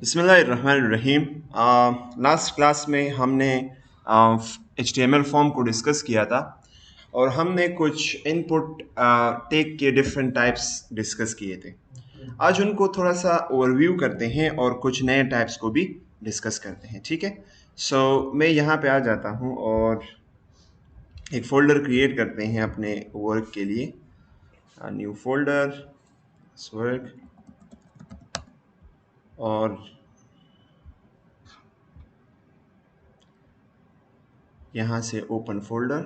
बिस्मिल्लाहिर्रहमानिर्रहीम। Last class में हमने HTML फॉर्म को डिस्कस किया था और हमने कुछ इनपुट टेक के डिफरेंट टाइप्स डिस्कस किए थे। आज उनको थोड़ा सा ओवरव्यू करते हैं और कुछ नए टाइप्स को भी डिस्कस करते हैं, ठीक है। मैं यहाँ पे आ जाता हूँ और एक फ़ोल्डर क्रिएट करते हैं अपने वर्क के लिए। न्यू फोल्डर वर्क और यहाँ से ओपन फोल्डर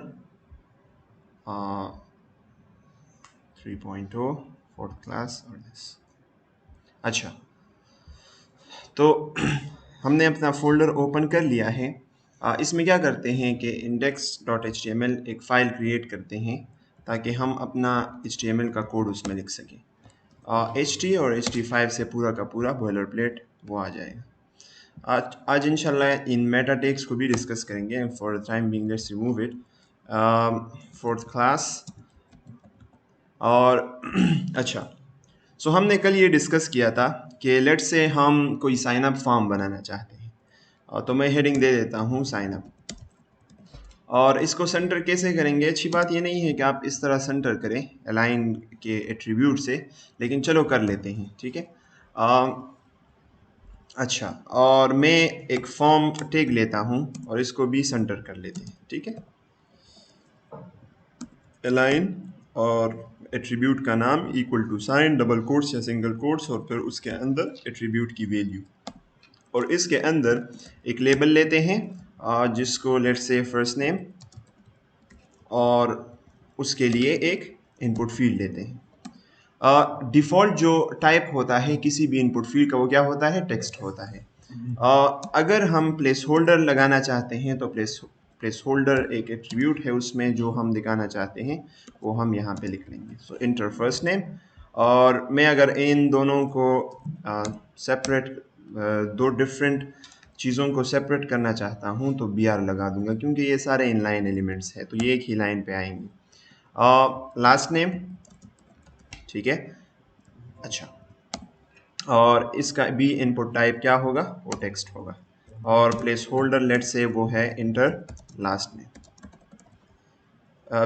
3.0 फोर्थ क्लास और दिस। अच्छा, तो हमने अपना फोल्डर ओपन कर लिया है। इसमें क्या करते हैं कि index.html एक फ़ाइल क्रिएट करते हैं ताकि हम अपना HTML का कोड उसमें लिख सकें। HT और HT5 से पूरा का पूरा बॉयलर प्लेट वो आ जाएगा। आज इंशाल्लाह इन मेटा टेक्स को भी डिस्कस करेंगे। For the time being let's remove it. Fourth class और अच्छा, हमने कल ये डिस्कस किया था कि लेट से हम कोई साइन अप फॉर्म बनाना चाहते हैं तो मैं हेडिंग दे देता हूँ साइन अप। और इसको सेंटर कैसे करेंगे? अच्छी बात ये नहीं है कि आप इस तरह सेंटर करें अलाइन के एट्रीब्यूट से, लेकिन चलो कर लेते हैं, ठीक है। अच्छा, और मैं एक फॉर्म टैग लेता हूँ और इसको भी सेंटर कर लेते हैं, ठीक है। अलाइन और एट्रीब्यूट का नाम equal to sign, double quotes या सिंगल कोट्स और फिर उसके अंदर एट्रीब्यूट की वैल्यू। और इसके अंदर एक लेबल लेते हैं जिसको लेट्स से फर्स्ट नेम और उसके लिए एक इनपुट फील्ड लेते हैं। डिफ़ॉल्ट जो टाइप होता है किसी भी इनपुट फील्ड का वो क्या होता है? टेक्स्ट होता है। अगर हम प्लेस होल्डर लगाना चाहते हैं तो प्लेस होल्डर एक एट्रीब्यूट है, उसमें जो हम दिखाना चाहते हैं वो हम यहाँ पे लिख लेंगे। सो इंटर फर्स्ट नेम। और मैं अगर इन दोनों को सेपरेट दो डिफरेंट चीज़ों को सेपरेट करना चाहता हूँ तो BR लगा दूंगा, क्योंकि ये सारे इनलाइन एलिमेंट्स हैं तो ये एक ही लाइन पे आएंगे। लास्ट नेम, ठीक है। अच्छा, और इसका भी इनपुट टाइप क्या होगा? वो टेक्स्ट होगा। और प्लेस होल्डर लेट से वो है इंटर लास्ट नेम।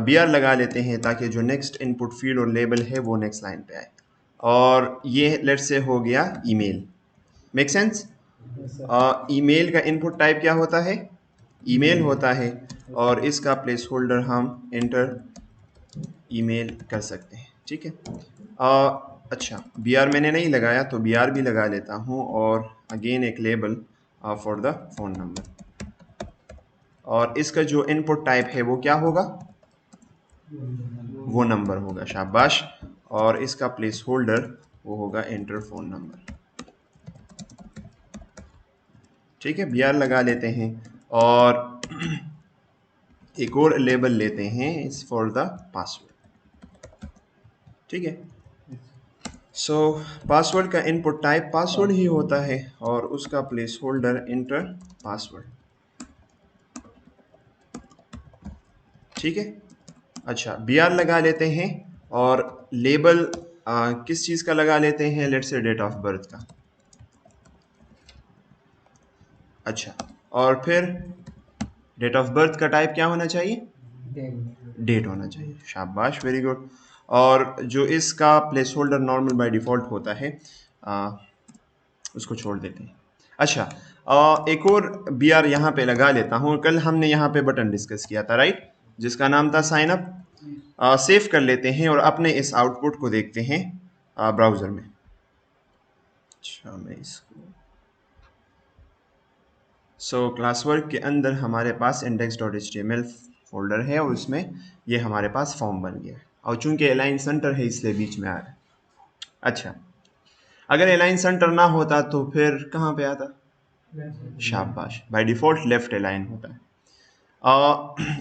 BR लगा लेते हैं ताकि जो नेक्स्ट इनपुट फील्ड और लेबल है वो नेक्स्ट लाइन पे आए। और ये लेट से हो गया ईमेल। Make sense? ईमेल का इनपुट टाइप क्या होता है? ईमेल होता है। और इसका प्लेस होल्डर हम इंटर ईमेल कर सकते हैं, ठीक है। अच्छा, BR मैंने नहीं लगाया तो BR भी लगा लेता हूँ और अगेन एक label for the phone number. और इसका जो इनपुट टाइप है वो क्या होगा? वो नंबर होगा, शाबाश। और इसका प्लेस होल्डर वो होगा इंटर फ़ोन नंबर, ठीक है। BR लगा लेते हैं और एक और लेबल लेते हैं इस फॉर द पासवर्ड, ठीक है। पासवर्ड का इनपुट टाइप पासवर्ड ही होता है और उसका प्लेस होल्डर इंटर पासवर्ड, ठीक है। अच्छा, BR लगा लेते हैं और लेबल किस चीज़ का लगा लेते हैं? Let's say date of birth का। अच्छा, और फिर डेट ऑफ बर्थ का टाइप क्या होना चाहिए? डेट होना चाहिए, शाबाश, वेरी गुड। और जो इसका place holder normal by default होता है उसको छोड़ देते हैं। अच्छा, एक और BR यहाँ पे लगा लेता हूँ। कल हमने यहाँ पे बटन डिस्कस किया था, राइट, जिसका नाम था साइन अप। सेव कर लेते हैं और अपने इस आउटपुट को देखते हैं ब्राउज़र में। अच्छा, मैं इसको क्लास वर्क के अंदर हमारे पास index.html फोल्डर है और उसमें ये हमारे पास फॉर्म बन गया है और चूंकि अलाइन सेंटर है इसलिए बीच में आ रहा है। अच्छा, अगर अलाइन सेंटर ना होता तो फिर कहाँ पे आता? शाबाश, बाय डिफ़ॉल्ट लेफ्ट अलाइन होता है।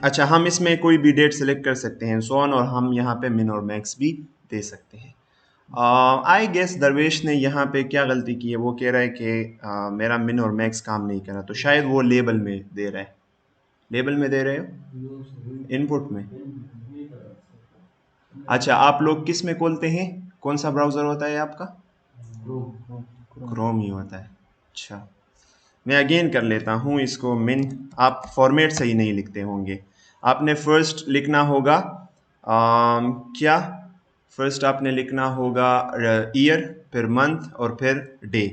अच्छा, हम इसमें कोई भी डेट सेलेक्ट कर सकते हैं सो ऑन, और हम यहाँ पे मिन और मैक्स भी दे सकते हैं। आई गेस दरवेश ने यहाँ पे क्या गलती की है, वो कह रहा है कि मेरा मिन और मैक्स काम नहीं कर रहा, तो शायद वो लेबल में दे रहा है। लेबल में दे रहे हो? इनपुट में? अच्छा, आप लोग किस में खोलते हैं? कौन सा ब्राउज़र होता है आपका? क्रोम ही होता है। अच्छा, मैं अगेन कर लेता हूँ इसको मिन। आप फॉर्मेट सही नहीं लिखते होंगे। आपने फर्स्ट लिखना होगा क्या, फर्स्ट आपने लिखना होगा ईयर, फिर मंथ और फिर डे।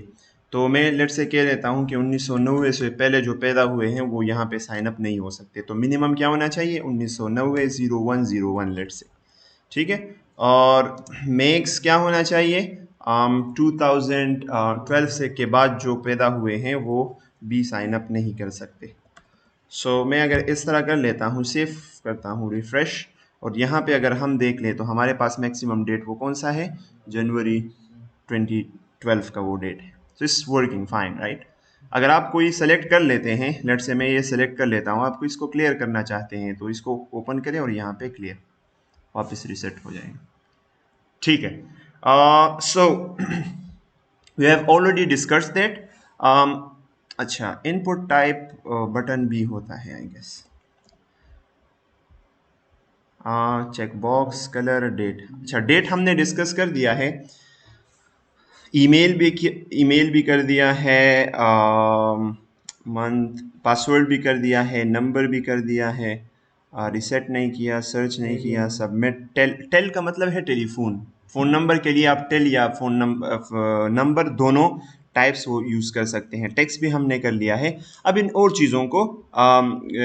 तो मैं लेट से कह लेता हूँ कि 1990 से पहले जो पैदा हुए हैं वो यहाँ पे साइन अप नहीं हो सकते। तो मिनिमम क्या होना चाहिए, 1990 0101 लेट से, ठीक है। और मेक्स क्या होना चाहिए, 2012 से के बाद जो पैदा हुए हैं वो भी साइन अप नहीं कर सकते। सो मैं अगर इस तरह कर लेता हूँ, सेव करता हूँ, रिफ्रेश, और यहाँ पे अगर हम देख लें तो हमारे पास मैक्सिमम डेट वो कौन सा है, जनवरी 2012 का वो डेट है। So it's working fine, right. अगर आप कोई सेलेक्ट कर लेते हैं, लेट से मैं ये सेलेक्ट कर लेता हूँ, आपको इसको क्लियर करना चाहते हैं तो इसको ओपन करें और यहाँ पे क्लियर, वापस रिसेट हो जाएगा, ठीक है। So we have already discussed that. अच्छा, इनपुट टाइप बटन भी होता है I guess, check box, colour, date. अच्छा, डेट हमने डिस्कस कर दिया है, ईमेल भी कर दिया है, मंथ, पासवर्ड भी कर दिया है, नंबर भी कर दिया है, रिसेट नहीं किया, सर्च नहीं किया, सबमिट। टेल, टेल का मतलब है टेलीफोन, फ़ोन नंबर के लिए आप टेल या फ़ोन नंबर दोनों टाइप्स वो यूज़ कर सकते हैं। टेक्स्ट भी हमने कर लिया है। अब इन और चीज़ों को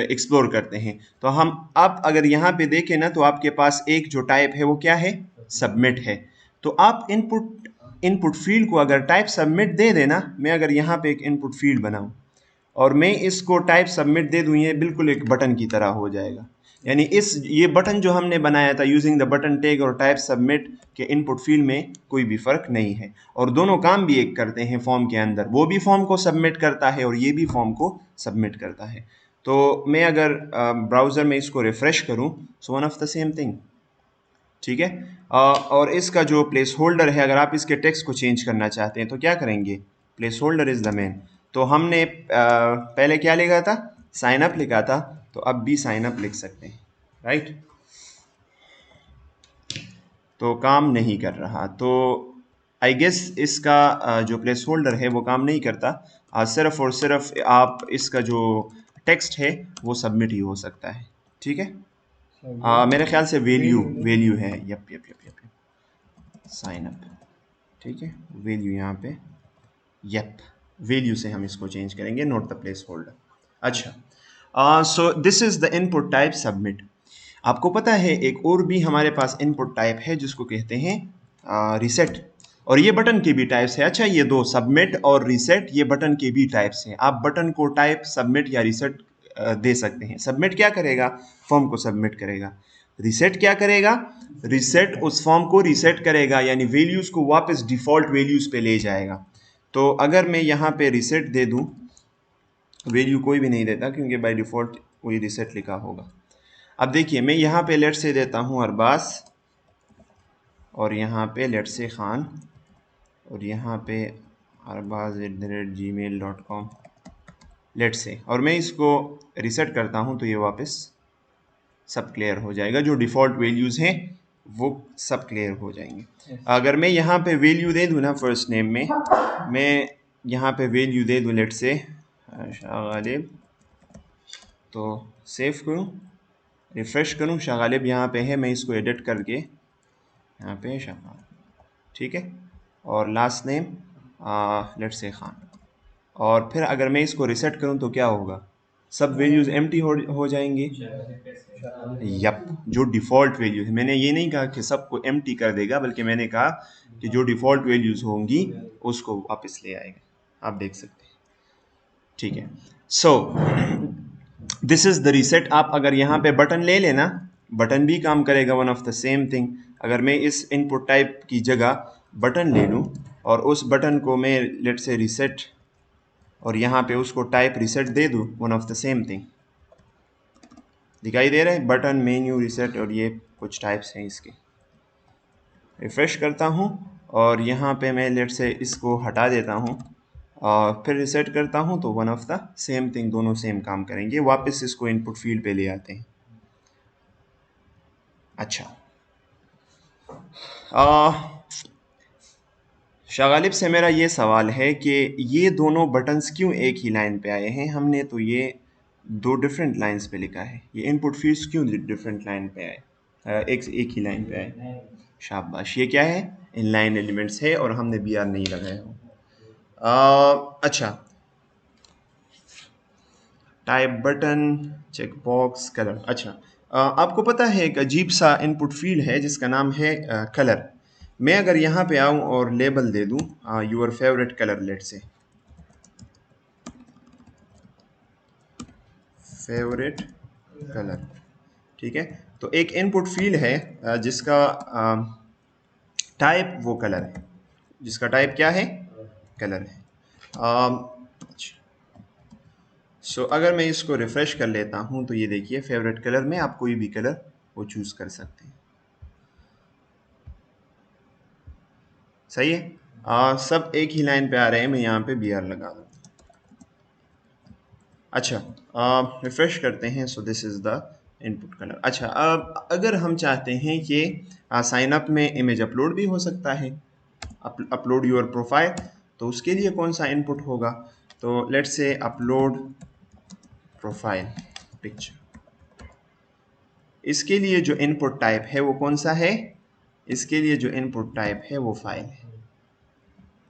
एक्सप्लोर करते हैं। तो हम आप अगर यहाँ पे देखें ना, तो आपके पास एक जो टाइप है वो क्या है, सबमिट है। तो आप इनपुट फील्ड को अगर टाइप सबमिट दे देना, मैं अगर यहाँ पे एक इनपुट फील्ड बनाऊँ और मैं इसको टाइप सबमिट दे दूँ, ये बिल्कुल एक बटन की तरह हो जाएगा। यानी ये बटन जो हमने बनाया था यूजिंग द बटन टैग और टाइप सबमिट के इनपुट फील्ड में कोई भी फर्क नहीं है, और दोनों काम भी एक करते हैं फॉर्म के अंदर। वो भी फॉर्म को सबमिट करता है और ये भी फॉर्म को सबमिट करता है। तो मैं अगर ब्राउज़र में इसको रिफ्रेश करूँ, so one of the same thing, ठीक है। और इसका जो प्लेस होल्डर है, अगर आप इसके टेक्स्ट को चेंज करना चाहते हैं तो क्या करेंगे, place holder is the main. तो हमने पहले क्या लिखा था, साइन अप लिखा था, तो अब भी साइन अप लिख सकते हैं, राइट। तो काम नहीं कर रहा, तो आई गेस इसका जो प्लेस होल्डर है वो काम नहीं करता। सिर्फ और सिर्फ आप इसका जो टेक्स्ट है वो सबमिट ही हो सकता है, ठीक है। मेरे ख्याल से वैल्यू है, yup yup yup yup, sign up, ठीक है, वैल्यू यहाँ पे, यप, वैल्यू से हम इसको चेंज करेंगे, नोट द प्लेस होल्डर। अच्छा, so this is the input type submit. आपको पता है एक और भी हमारे पास इनपुट टाइप है जिसको कहते हैं रिसेट, और ये बटन के भी टाइप्स है। अच्छा, ये दो सबमिट और रिसेट ये बटन के भी टाइप्स हैं। आप बटन को टाइप सबमिट या रिसेट दे सकते हैं। सबमिट क्या करेगा, फॉर्म को सबमिट करेगा। रिसेट क्या करेगा, रिसेट उस फॉर्म को रिसेट करेगा, यानी वैल्यूज को वापस डिफॉल्ट वैल्यूज पे ले जाएगा। तो अगर मैं यहाँ पे रिसेट दे दूँ, वैल्यू कोई भी नहीं देता क्योंकि बाय डिफॉल्ट वही रिसेट लिखा होगा। अब देखिए, मैं यहाँ पे लेट से देता हूँ अरबाज, और यहाँ पे लेट से खान, और यहाँ पे arbaz@gmail.com लेट से, और मैं इसको रिसेट करता हूँ तो ये वापस सब क्लियर हो जाएगा। जो डिफ़ॉल्ट वैल्यूज़ हैं वो सब क्लियर हो जाएंगे। अगर मैं यहाँ पे वैल्यू दे दूँ ना, फर्स्ट नेम में मैं यहाँ पे वैल्यू दे दूँ लेट से शाह गालिब, तो सेव करूँ, रिफ़्रेश करूँ, शाह गालिब यहाँ पे है, मैं इसको एडिट करके यहाँ पे शाह, ठीक है, और last name let's say Khan. और फिर अगर मैं इसको रिसेट करूं तो क्या होगा, सब वैल्यूज एम्प्टी हो जाएंगी। यप, जो डिफ़ॉल्ट वैल्यू है, मैंने ये नहीं कहा कि सबको एम्प्टी कर देगा, बल्कि मैंने कहा कि जो डिफ़ॉल्ट वैल्यूज होंगी उसको वापस ले आएगा। आप देख सकते हैं, ठीक है। सो दिस इज द रिसेट। आप अगर यहाँ पे बटन ले लेना, बटन भी काम करेगा, one of the same thing. अगर मैं इस इनपुट टाइप की जगह बटन ले लूँ और उस बटन को मैं लेट से रिसेट, और यहाँ पे उसको टाइप रिसेट दे दूँ, one of the same thing. दिखाई दे रहा है, बटन, मेन्यू, रिसेट, और ये कुछ टाइप्स हैं इसके। रिफ्रेश करता हूँ और यहाँ पे मैं लेट से इसको हटा देता हूँ और फिर रिसेट करता हूँ, तो one of the same thing, दोनों सेम काम करेंगे। वापस इसको इनपुट फील्ड पे ले आते हैं। अच्छा, शाह गालिब से मेरा ये सवाल है कि ये दोनों बटन्स क्यों एक ही लाइन पे आए हैं? हमने तो ये दो डिफरेंट लाइंस पे लिखा है। ये इनपुट फील्ड्स क्यों डिफरेंट लाइन पे आए, एक ही लाइन पे आए? शाबाश, ये क्या है? इनलाइन एलिमेंट्स है और हमने बी आर नहीं लगाया हो। अच्छा, type button, check box, colour. अच्छा, आपको पता है एक अजीब सा इनपुट फील्ड है जिसका नाम है कलर। मैं अगर यहाँ पे आऊँ और लेबल दे दूँ योर फेवरेट कलर, लेट से फेवरेट कलर, ठीक है? तो एक इनपुट फील्ड है जिसका टाइप वो कलर है, जिसका टाइप क्या है? कलर है। अच्छा, सो अगर मैं इसको रिफ्रेश कर लेता हूँ तो ये देखिए फेवरेट कलर में आप कोई भी कलर वो चूज कर सकते हैं। सही है। सब एक ही लाइन पे आ रहे हैं। मैं यहाँ पे बी आर लगा दूँ। अच्छा, रिफ्रेश करते हैं। सो this is the input colour. अच्छा, अब अगर हम चाहते हैं कि साइन अप में इमेज अपलोड भी हो सकता है, अपलोड योर प्रोफाइल, तो उसके लिए कौन सा इनपुट होगा? तो let's say upload profile picture. इसके लिए जो इनपुट टाइप है वो कौन सा है? इसके लिए जो इनपुट टाइप है वो फाइल है।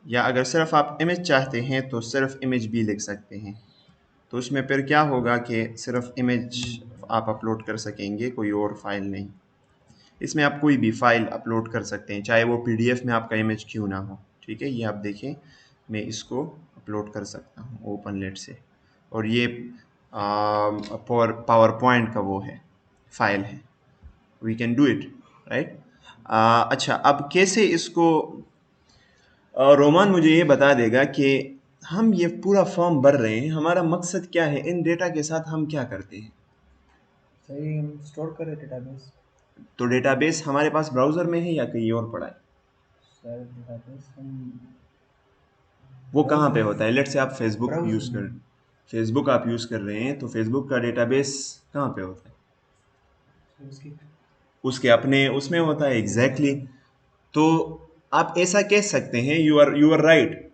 या अगर सिर्फ आप इमेज चाहते हैं तो सिर्फ इमेज भी लिख सकते हैं। तो उसमें फिर क्या होगा कि सिर्फ इमेज आप अपलोड कर सकेंगे, कोई और फाइल नहीं। इसमें आप कोई भी फाइल अपलोड कर सकते हैं, चाहे वो पीडीएफ में आपका इमेज क्यों ना हो। ठीक है, ये आप देखें, मैं इसको अपलोड कर सकता हूँ ओपन लेट से, और ये पावर पॉइंट का वो है, फाइल है। We can do it, right? अच्छा, अब कैसे इसको रोमान मुझे ये बता देगा कि हम ये पूरा फॉर्म भर रहे हैं, हमारा मकसद क्या है, इन डेटा के साथ हम क्या करते हैं? सही, हम स्टोर कर रहे डेटाबेस। तो डेटाबेस हमारे पास ब्राउज़र में है या कहीं और पड़ा है? सर डेटाबेस हम वो कहाँ पे ब्राउज़र होता है? लेट से आप फेसबुक ब्राउज़र यूज़ कर, में फेसबुक आप यूज़ कर रहे हैं, तो फेसबुक का डेटाबेस कहाँ पे होता है? सर उसकी उसके अपने उसमें होता है, एग्जैक्टली exactly। तो आप ऐसा कह सकते हैं, यू आर राइट।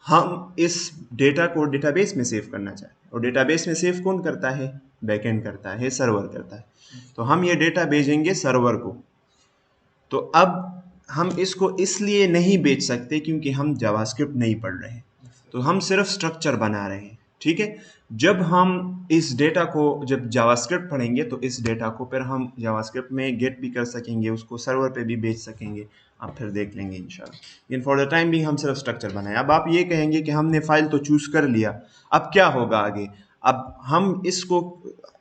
हम इस डेटा को डेटाबेस में सेव करना चाहते हैं, और डेटाबेस में सेव कौन करता है? बैकएंड करता है, सर्वर करता है। तो हम ये डेटा भेजेंगे सर्वर को। तो अब हम इसको इसलिए नहीं बेच सकते क्योंकि हम जावास्क्रिप्ट नहीं पढ़ रहे हैं, तो हम सिर्फ स्ट्रक्चर बना रहे हैं। ठीक है, जब हम इस डेटा को, जब जावास्क्रिप्ट पढ़ेंगे तो इस डेटा को फिर हम जावास्क्रिप्ट में गेट भी कर सकेंगे, उसको सर्वर पे भी बेच सकेंगे। आप फिर देख लेंगे इंशाल्लाह। लेकिन फॉर द टाइम भी हम सिर्फ स्ट्रक्चर बनाए। अब आप ये कहेंगे कि हमने फाइल तो चूज कर लिया, अब क्या होगा आगे? अब हम इसको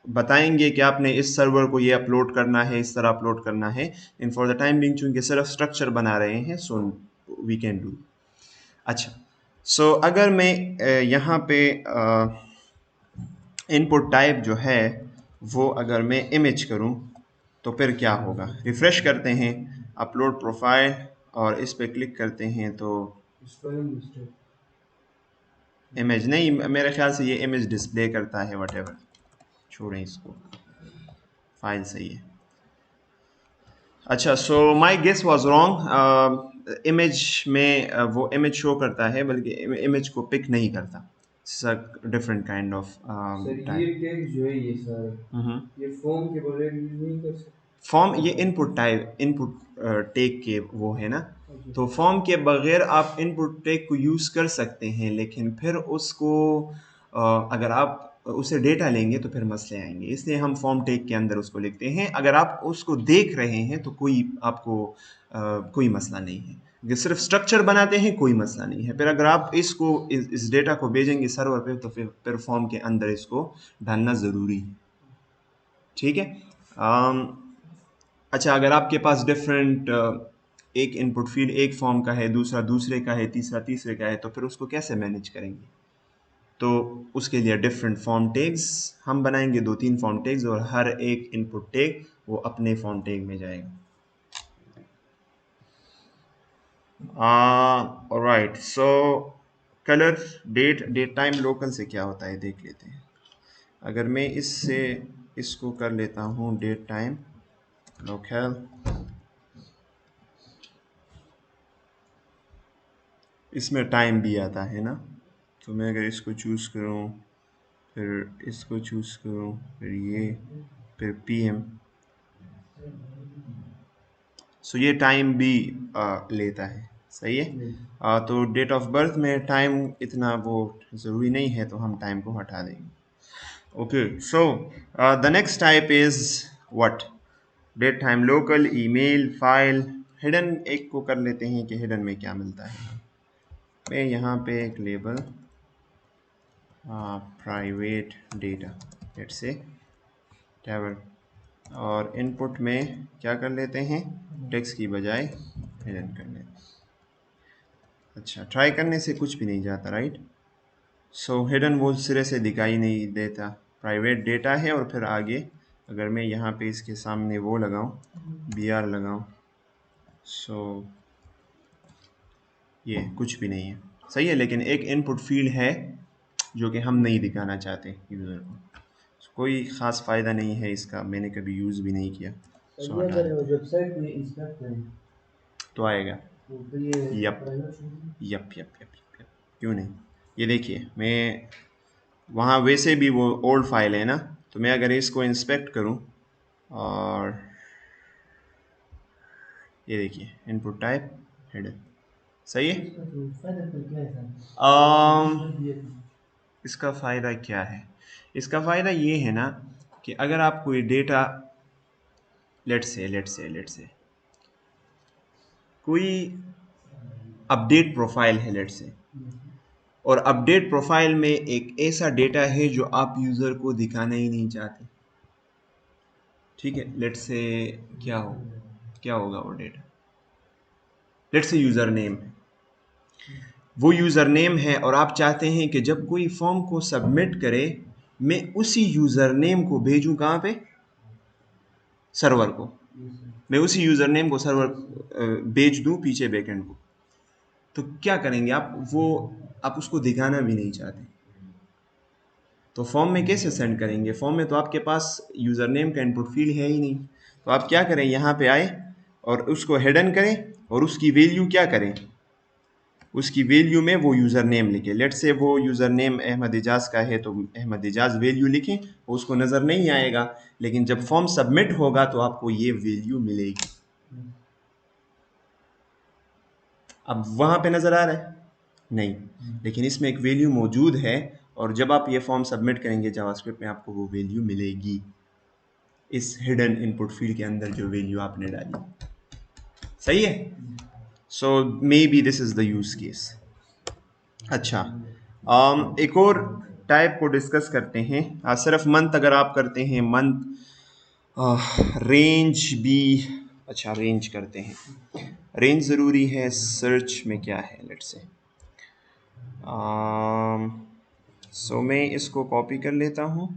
बताएंगे कि आपने इस सर्वर को ये अपलोड करना है, इस तरह अपलोड करना है। In for the time being चूंकि सिर्फ स्ट्रक्चर बना रहे हैं, सो वी कैन डू। अच्छा, सो अगर मैं यहाँ पे इनपुट टाइप जो है वो अगर मैं इमेज करूँ तो फिर क्या होगा? रिफ्रेश करते हैं, अपलोड प्रोफाइल, और इस पे क्लिक करते हैं तो इमेज नहीं, मेरे ख्याल से ये इमेज डिस्प्ले करता है, वट एवर, छोड़ें इसको, फाइल सही है। अच्छा, so my guess was wrong. Image में वो इमेज शो करता है, बल्कि इमेज को पिक नहीं करता। डिफरेंट काइंड ऑफ सर ये टाइप। टैग जो है ये सर ये फॉर्म के बगैर यूज नहीं कर सकते। फॉर्म, ये इनपुट टाइप, इनपुट टेक के वो है ना। अच्छा तो फॉर्म के बगैर आप इनपुट टेक को यूज़ कर सकते हैं, लेकिन फिर उसको अगर आप उसे डेटा लेंगे तो फिर मसले आएंगे, इसलिए हम फॉर्म टेक के अंदर उसको लिखते हैं। अगर आप उसको देख रहे हैं तो कोई आपको कोई मसला नहीं है। अगर सिर्फ स्ट्रक्चर बनाते हैं कोई मसला नहीं है। फिर अगर आप इसको इस डेटा को भेजेंगे सर्वर पे तो फिर फॉर्म के अंदर इसको डालना ज़रूरी है। ठीक है। अच्छा, अगर आपके पास डिफरेंट एक इनपुट फील्ड एक फॉर्म का है, दूसरा दूसरे का है, तीसरा तीसरे का है, तो फिर उसको कैसे मैनेज करेंगे? तो उसके लिए डिफरेंट फॉर्म टैग्स हम बनाएंगे, 2-3 फॉर्म टैग्स, और हर एक इनपुट टैग वो अपने फॉर्म टैग में जाएगा। राइट, सो कलर, डेट टाइम लोकल से क्या होता है देख लेते हैं। अगर मैं इससे इसको कर लेता हूँ डेट टाइम लोकल, इसमें टाइम भी आता है ना, तो मैं अगर इसको चूज़ करूँ, फिर इसको चूज़ करूँ, फिर ये, फिर PM, सो ये टाइम भी लेता है, सही है। तो डेट ऑफ बर्थ में टाइम इतना वो ज़रूरी नहीं है, तो हम टाइम को हटा देंगे। Okay, so the next type is what? Date, time, local, email, file, hidden. एक को कर लेते हैं कि हिडन में क्या मिलता है। मैं यहाँ पे एक label private data let's say table, और इनपुट में क्या कर लेते हैं, टेक्स्ट की बजाय हिडन कर लेते हैं। अच्छा, ट्राई करने से कुछ भी नहीं जाता, राइट। सो हिडन वो सिरे से दिखाई नहीं देता, प्राइवेट डेटा है। और फिर आगे अगर मैं यहाँ पे इसके सामने वो लगाऊं, BR लगाऊं, सो ये कुछ भी नहीं है, सही है। लेकिन एक इनपुट फील्ड है जो कि हम नहीं दिखाना चाहते यूज़र को। कोई ख़ास फ़ायदा नहीं है इसका, मैंने कभी यूज़ भी नहीं किया। सो ये हटा अगर देते वेबसाइट में इंस्पेक्ट करें तो आएगा। तो ये yup yup yup yup yup, क्यों नहीं। ये देखिए, मैं वहाँ वैसे भी वो ओल्ड फाइल है ना, तो मैं अगर इसको इंस्पेक्ट करूँ, और ये देखिए इनपुट टाइप हिडन, सही है। इसका फ़ायदा क्या है? इसका फ़ायदा ये है ना कि अगर आप कोई डेटा, लेट्स से कोई अपडेट प्रोफाइल है लेट्स से, और अपडेट प्रोफाइल में एक ऐसा डेटा है जो आप यूज़र को दिखाना ही नहीं चाहते, ठीक है। लेट्स से क्या होगा वो data, let's say user name है, वो यूज़र नेम है, और आप चाहते हैं कि जब कोई फॉर्म को सबमिट करे, मैं उसी यूज़र नेम को भेजूं कहाँ पे, सर्वर को। मैं उसी यूज़र नेम को सर्वर भेज दूं पीछे बैकएंड को। तो क्या करेंगे आप, वो आप उसको दिखाना भी नहीं चाहते, तो फॉर्म में कैसे सेंड करेंगे? फॉर्म में तो आपके पास यूज़र नेम का इनपुट फील्ड है ही नहीं। तो आप क्या करें, यहाँ पे आए और उसको हिडन करें, और उसकी वैल्यू क्या करें, उसकी वैल्यू में वो यूज़र नेम लिखे। लेट्स से वो यूज़र नेम अहमद इजाज़ का है, तो अहमद इजाज़ वैल्यू लिखें, उसको नज़र नहीं आएगा, लेकिन जब फॉर्म सबमिट होगा तो आपको ये वैल्यू मिलेगी। अब वहाँ पे नज़र आ रहा है नहीं, लेकिन इसमें एक वैल्यू मौजूद है, और जब आप ये फॉर्म सबमिट करेंगे जावास्क्रिप्ट में, आपको वो वैल्यू मिलेगी इस हिडन इनपुट फील्ड के अंदर जो वैल्यू आपने डाली, सही है। So maybe this is the use case. अच्छा, एक और टाइप को डिस्कस करते हैं। सिर्फ मंथ अगर आप करते हैं, मंथ, रेंज भी, अच्छा रेंज करते हैं, रेंज ज़रूरी है। सर्च में क्या है, लेट्स से सो मैं इसको कॉपी कर लेता हूँ,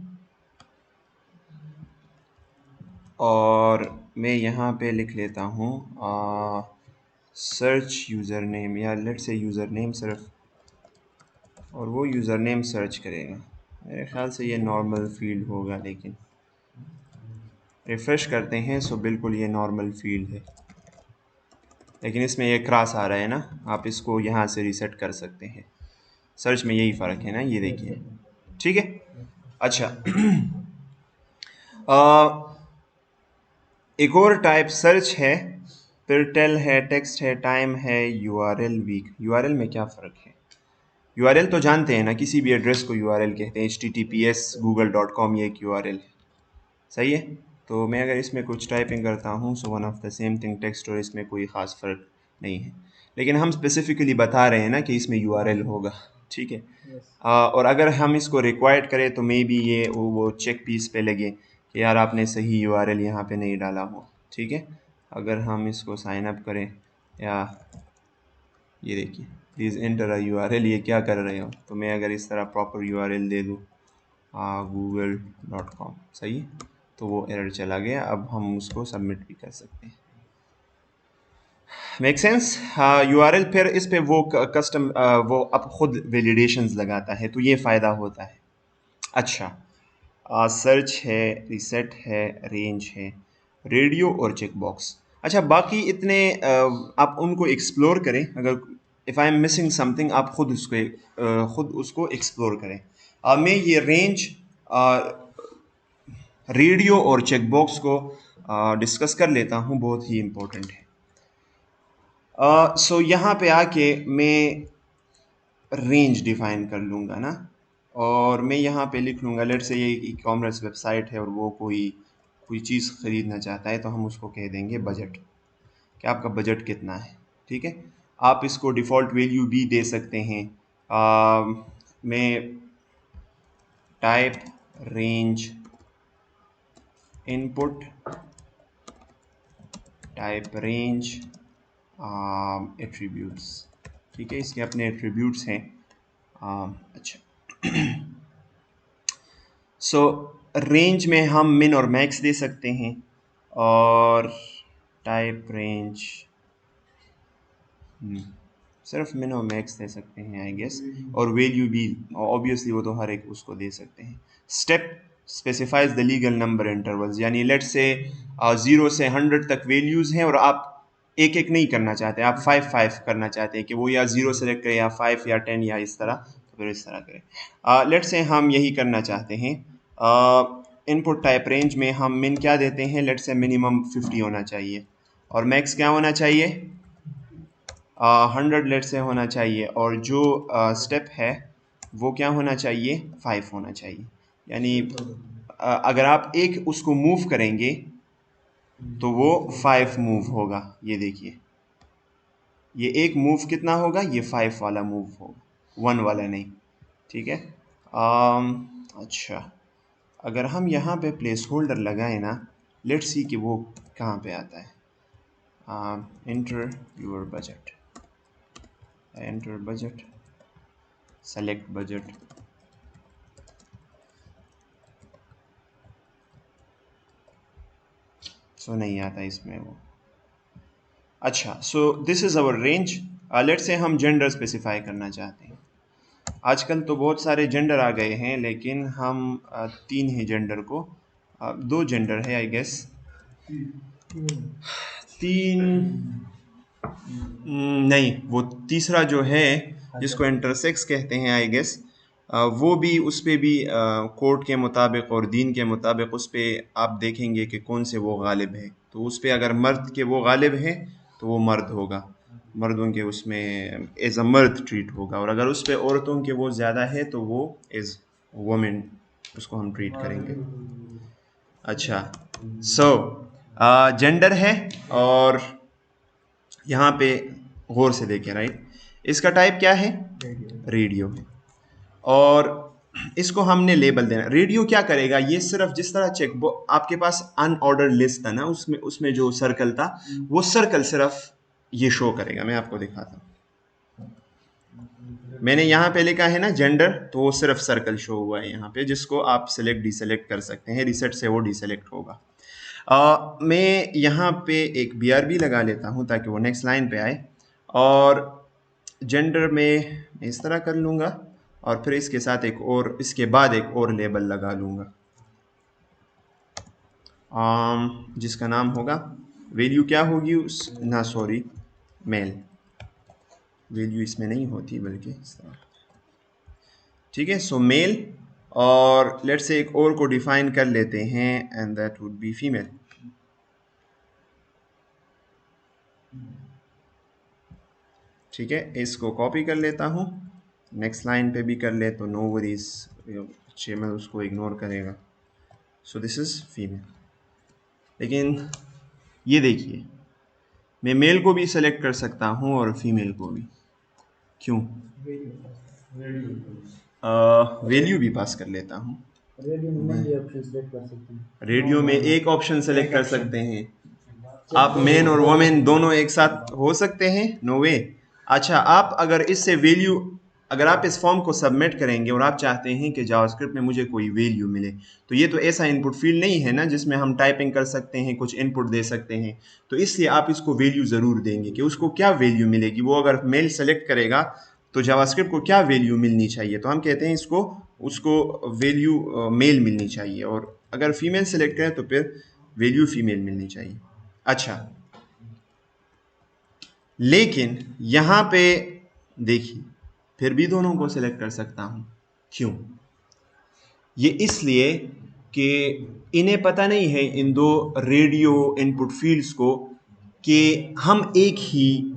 और मैं यहाँ पे लिख लेता हूँ सर्च यूज़र नेम, या लेट्स से यूज़र नेम सिर्फ, और वो यूज़र नेम सर्च करेगा। मेरे ख्याल से ये नॉर्मल फील्ड होगा, लेकिन रिफ़्रेश करते हैं, सो बिल्कुल ये नॉर्मल फील्ड है, लेकिन इसमें ये क्रॉस आ रहा है ना, आप इसको यहाँ से रीसेट कर सकते हैं। सर्च में यही फ़र्क है ना, ये देखिए, ठीक है। अच्छा एक और टाइप सर्च है, फिर टेल है, टेक्स्ट है, टाइम है, URL वीक। URL में क्या फ़र्क है? URL तो जानते हैं ना, किसी भी एड्रेस को URL कहते हैं। HTTPS google.com ये एक URL है, सही है। तो मैं अगर इसमें कुछ टाइपिंग करता हूँ, so one of the same thing text, और इसमें कोई ख़ास फ़र्क नहीं है, लेकिन हम स्पेसिफिकली बता रहे हैं ना कि इसमें URL होगा, ठीक है। और अगर हम इसको रिक्वायर्ड करें तो मे बी ये वो चेक पीस पे लगे कि यार आपने सही URL यहाँ पे नहीं डाला हो, ठीक है। अगर हम इसको साइन अप करें, या ये देखिए प्लीज़ एंटर URL, ये क्या कर रहे हो, तो मैं अगर इस तरह प्रॉपर URL दे दूँ google.com, सही है, तो वो एरर चला गया। अब हम उसको सबमिट भी कर सकते हैं, मेक सेंस। URL फिर इस पे वो कस्टम वो अब खुद वैलिडेशंस लगाता है, तो ये फ़ायदा होता है। अच्छा, सर्च है, रिसेट है, रेंज है, रेडियो और चेक बॉक्स। अच्छा, बाकी इतने आप उनको एक्सप्लोर करें, अगर if I am missing something आप खुद उसको एक्सप्लोर करें। मैं ये रेंज रेडियो और चेकबॉक्स को डिस्कस कर लेता हूँ, बहुत ही इम्पोर्टेंट है। सो यहाँ पे आके मैं रेंज डिफाइन कर लूँगा ना, और मैं यहाँ पे लिख लूँगा लेट से ये ई कॉमर्स वेबसाइट है और वो कोई चीज़ ख़रीदना चाहता है, तो हम उसको कह देंगे बजट, कि आपका बजट कितना है। ठीक है, आप इसको डिफ़ॉल्ट वैल्यू भी दे सकते हैं। मैं type range input type range attributes, ठीक है, इसके अपने एट्रीब्यूट्स हैं। अच्छा सो रेंज में हम मिन और मैक्स दे सकते हैं, और टाइप रेंज सिर्फ मिन और मैक्स दे सकते हैं आई गेस, और वैल्यू भी ऑब्वियसली वो तो हर एक उसको दे सकते हैं। Step specifies the legal number intervals, यानी लेट से 0 से 100 तक वैल्यूज़ हैं और आप एक एक नहीं करना चाहते, आप 5 करना चाहते हैं कि वो या 0 सेलेक्ट करें या 5 या 10 या इस तरह, तो फिर इस तरह करें। लेट से हम यही करना चाहते हैं। इनपुट टाइप रेंज में हम मिन क्या देते हैं, लेट से मिनिमम 50 होना चाहिए, और मैक्स क्या होना चाहिए, 100 लेट से होना चाहिए, और जो स्टेप है वो क्या होना चाहिए, 5 होना चाहिए। यानी अगर आप एक उसको मूव करेंगे तो वो 5 मूव होगा। ये देखिए, ये एक मूव कितना होगा, ये 5 वाला मूव होगा, 1 वाला नहीं। ठीक है, अच्छा अगर हम यहाँ पे प्लेस होल्डर लगाएं ना, लेट्स सी कि वो कहाँ पे आता है। Enter your budget, enter budget, select budget, so नहीं आता इसमें वो। अच्छा, so this is our range. Let's say हम जेंडर स्पेसिफाई करना चाहते हैं। आजकल तो बहुत सारे जेंडर आ गए हैं, लेकिन हम 3 ही जेंडर को 2 जेंडर है आई गेस, 3 नहीं, वो तीसरा जो है जिसको इंटरसेक्स कहते हैं आई गेस, वो भी उस पर भी कोर्ट के मुताबिक और दीन के मुताबिक उस पर आप देखेंगे कि कौन से वो गालिब है। तो उस पर अगर मर्द के वो गालिब हैं तो वो मर्द होगा, मर्दों के उसमें एज अ मर्द ट्रीट होगा, और अगर उस पर औरतों के वो ज़्यादा है तो वो एज वुमेन उसको हम ट्रीट करेंगे। अच्छा, सो जेंडर है, और यहाँ पे गौर से देखें, राइट, इसका टाइप क्या है, रेडियो है, और इसको हमने लेबल देना। रेडियो क्या करेगा, ये सिर्फ जिस तरह चेक आपके पास अनऑर्डर लिस्ट था ना, उसमें जो सर्कल था, वो सर्कल सिर्फ ये शो करेगा। मैं आपको दिखाता हूँ, मैंने यहाँ पे लिखा है ना जेंडर, तो वो सिर्फ सर्कल शो हुआ है यहाँ पे, जिसको आप सिलेक्ट डिसेलेक्ट कर सकते हैं, रिसेट से वो डिसेलेक्ट होगा। मैं यहाँ पे एक BRB लगा लेता हूँ ताकि वो नेक्स्ट लाइन पे आए, और जेंडर में इस तरह कर लूँगा, और फिर इसके साथ एक और, इसके बाद एक और लेबल लगा लूँगा जिसका नाम होगा, वैल्यू क्या होगी उस ना, सॉरी, मेल, वैल्यू इसमें नहीं होती बल्कि इस तरह। ठीक है, सो मेल, और लेट्स से एक और को डिफाइन कर लेते हैं, and that would be female. ठीक है, इसको कॉपी कर लेता हूँ, नेक्स्ट लाइन पे भी कर ले तो नो वरीज, HTML उसको इग्नोर करेगा। सो दिस इज़ फीमेल। लेकिन ये देखिए, मैं मेल को भी सेलेक्ट कर सकता हूँ और फीमेल को भी, क्यों, वैल्यू भी पास कर लेता हूँ। रेडियो में एक ऑप्शन सेलेक्ट कर सकते हैं आप, मेन और वोमेन दोनों एक साथ हो सकते हैं, नो वे। अच्छा, आप अगर इससे वैल्यू, अगर आप इस फॉर्म को सबमिट करेंगे और आप चाहते हैं कि जावास्क्रिप्ट में मुझे कोई वैल्यू मिले, तो ये तो ऐसा इनपुट फील्ड नहीं है ना जिसमें हम टाइपिंग कर सकते हैं, कुछ इनपुट दे सकते हैं, तो इसलिए आप इसको वैल्यू ज़रूर देंगे कि उसको क्या वैल्यू मिलेगी। वो अगर मेल सेलेक्ट करेगा तो जावास्क्रिप्ट को क्या वैल्यू मिलनी चाहिए, तो हम कहते हैं इसको, उसको वैल्यू मेल मिलनी चाहिए, और अगर फीमेल सेलेक्ट करें तो फिर वैल्यू फीमेल मिलनी चाहिए। अच्छा, लेकिन यहाँ पे देखिए फिर भी दोनों को सिलेक्ट कर सकता हूँ। क्यों? ये इसलिए कि इन्हें पता नहीं है, इन दो रेडियो इनपुट फील्ड्स को, कि हम एक ही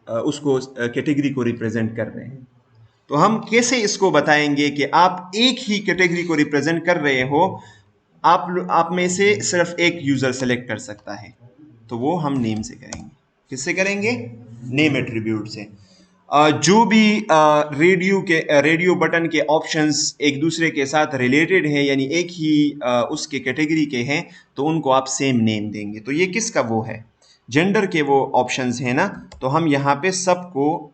उसको कैटेगरी को रिप्रेजेंट कर रहे हैं। तो हम कैसे इसको बताएंगे कि आप एक ही कैटेगरी को रिप्रेजेंट कर रहे हो? आप में से सिर्फ एक यूजर सेलेक्ट कर सकता है, तो वो हम नेम से करेंगे। किससे करेंगे? नेम एट्रीब्यूट से। जो भी रेडियो बटन के ऑप्शंस एक दूसरे के साथ रिलेटेड हैं, यानी एक ही उसके कैटेगरी के हैं, तो उनको आप सेम नेम देंगे। तो ये किसका वो है? जेंडर के वो ऑप्शंस हैं ना, तो हम यहाँ पे सबको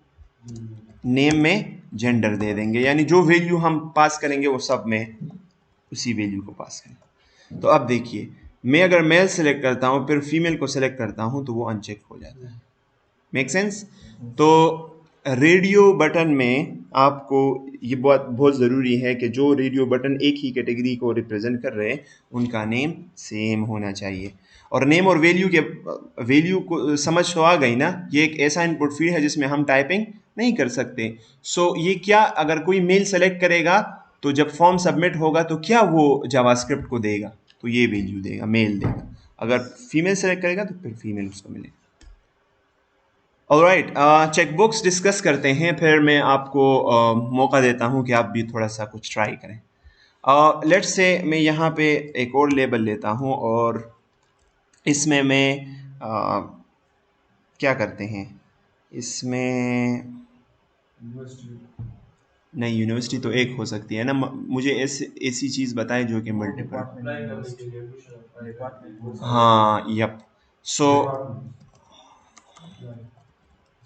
नेम में जेंडर दे देंगे, यानी जो वैल्यू हम पास करेंगे वो सब में उसी वैल्यू को पास करेंगे। तो अब देखिए, मैं अगर मेल सेलेक्ट करता हूँ फिर फीमेल को सेलेक्ट करता हूँ तो वो अनचेक हो जाता है। Make sense? तो रेडियो बटन में आपको ये बहुत बहुत ज़रूरी है कि जो रेडियो बटन एक ही कैटेगरी को रिप्रेजेंट कर रहे हैं उनका नेम सेम होना चाहिए। और नेम और वैल्यू को समझ तो आ गई ना? ये एक ऐसा इनपुट फील्ड है जिसमें हम टाइपिंग नहीं कर सकते। सो ये क्या, अगर कोई मेल सेलेक्ट करेगा तो जब फॉर्म सबमिट होगा तो क्या वो जावास्क्रिप्ट को देगा? तो ये वैल्यू देगा, मेल देगा। अगर फीमेल सेलेक्ट करेगा तो फिर फीमेल उसको मिलेगा। ऑलराइट, चेकबॉक्स डिस्कस करते हैं, फिर मैं आपको मौका देता हूं कि आप भी थोड़ा सा कुछ ट्राई करें। लेट्स से मैं यहाँ पे एक और लेबल लेता हूं और इसमें मैं क्या करते हैं, इसमें नहीं, यूनिवर्सिटी तो एक हो सकती है ना। मुझे ऐसी चीज़ बताएं जो कि मल्टीपल। हाँ, यप। सो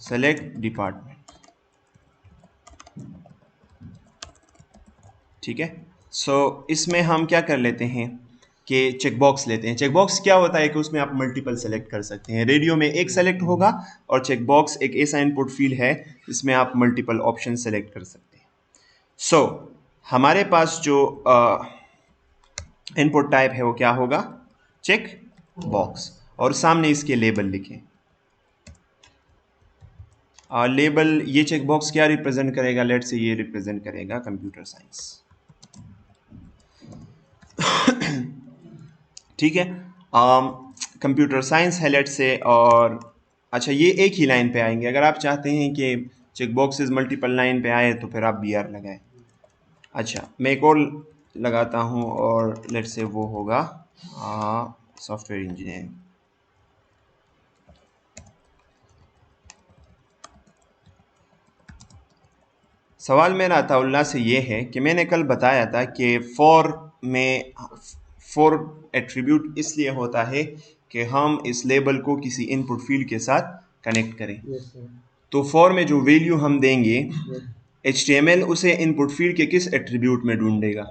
सेलेक्ट डिपार्टमेंट, ठीक है। सो इसमें हम क्या कर लेते हैं कि चेकबॉक्स लेते हैं। चेकबॉक्स क्या होता है कि उसमें आप मल्टीपल सेलेक्ट कर सकते हैं। रेडियो में एक सेलेक्ट होगा और चेकबॉक्स एक ऐसा इनपुट फील्ड है जिसमें आप मल्टीपल ऑप्शन सेलेक्ट कर सकते हैं। सो हमारे पास जो इनपुट टाइप है वो क्या होगा? Check box. और सामने इसके लेबल लिखें। लेबल, ये चेक बॉक्स क्या रिप्रेजेंट करेगा? लेट से ये रिप्रेजेंट करेगा कंप्यूटर साइंस। ठीक है, कंप्यूटर साइंस है लेट से। और अच्छा, ये एक ही लाइन पे आएंगे। अगर आप चाहते हैं कि चेक बॉक्सेस मल्टीपल लाइन पे आए तो फिर आप बी आर लगाएं। अच्छा, मैं एक और लगाता हूँ और लेट से वो होगा सॉफ्टवेयर इंजीनियरिंग। सवाल मेरा अताउल्लाह से ये है कि मैंने कल बताया था कि फॉर एट्रीब्यूट इसलिए होता है कि हम इस लेबल को किसी इनपुट फील्ड के साथ कनेक्ट करें। तो फॉर में जो वैल्यू हम देंगे, HTML उसे इनपुट फील्ड के किस एट्रीब्यूट में ढूंढेगा?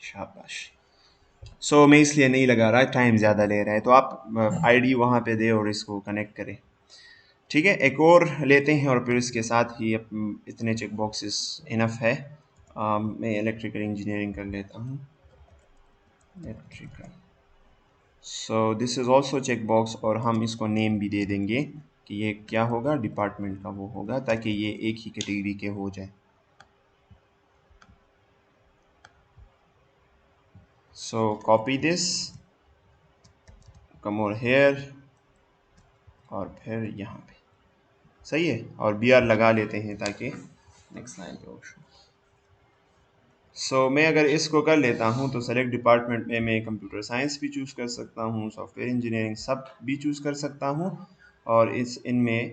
शाबाश। सो मैं इसलिए नहीं लगा रहा, टाइम ज़्यादा ले रहा है, तो आप ID वहाँ पे दे और इसको कनेक्ट करें। ठीक है, एक और लेते हैं और फिर इसके साथ ही इतने चेक बॉक्सेस इनफ है। मैं इलेक्ट्रिकल इंजीनियरिंग कर लेता हूँ, electrical. So this is also check box और हम इसको नेम भी दे देंगे कि ये क्या होगा? डिपार्टमेंट का वो होगा, ताकि ये एक ही कैटेगरी के हो जाए। सो copy this, come over here और फिर यहाँ पे सही है, और बी आर लगा लेते हैं ताकि नेक्स्ट लाइन पे ऑप्शन। सो मैं अगर इसको कर लेता हूँ तो सेलेक्ट डिपार्टमेंट में मैं कंप्यूटर साइंस भी चूज़ कर सकता हूँ, सॉफ्टवेयर इंजीनियरिंग सब भी चूज़ कर सकता हूँ, और इनमें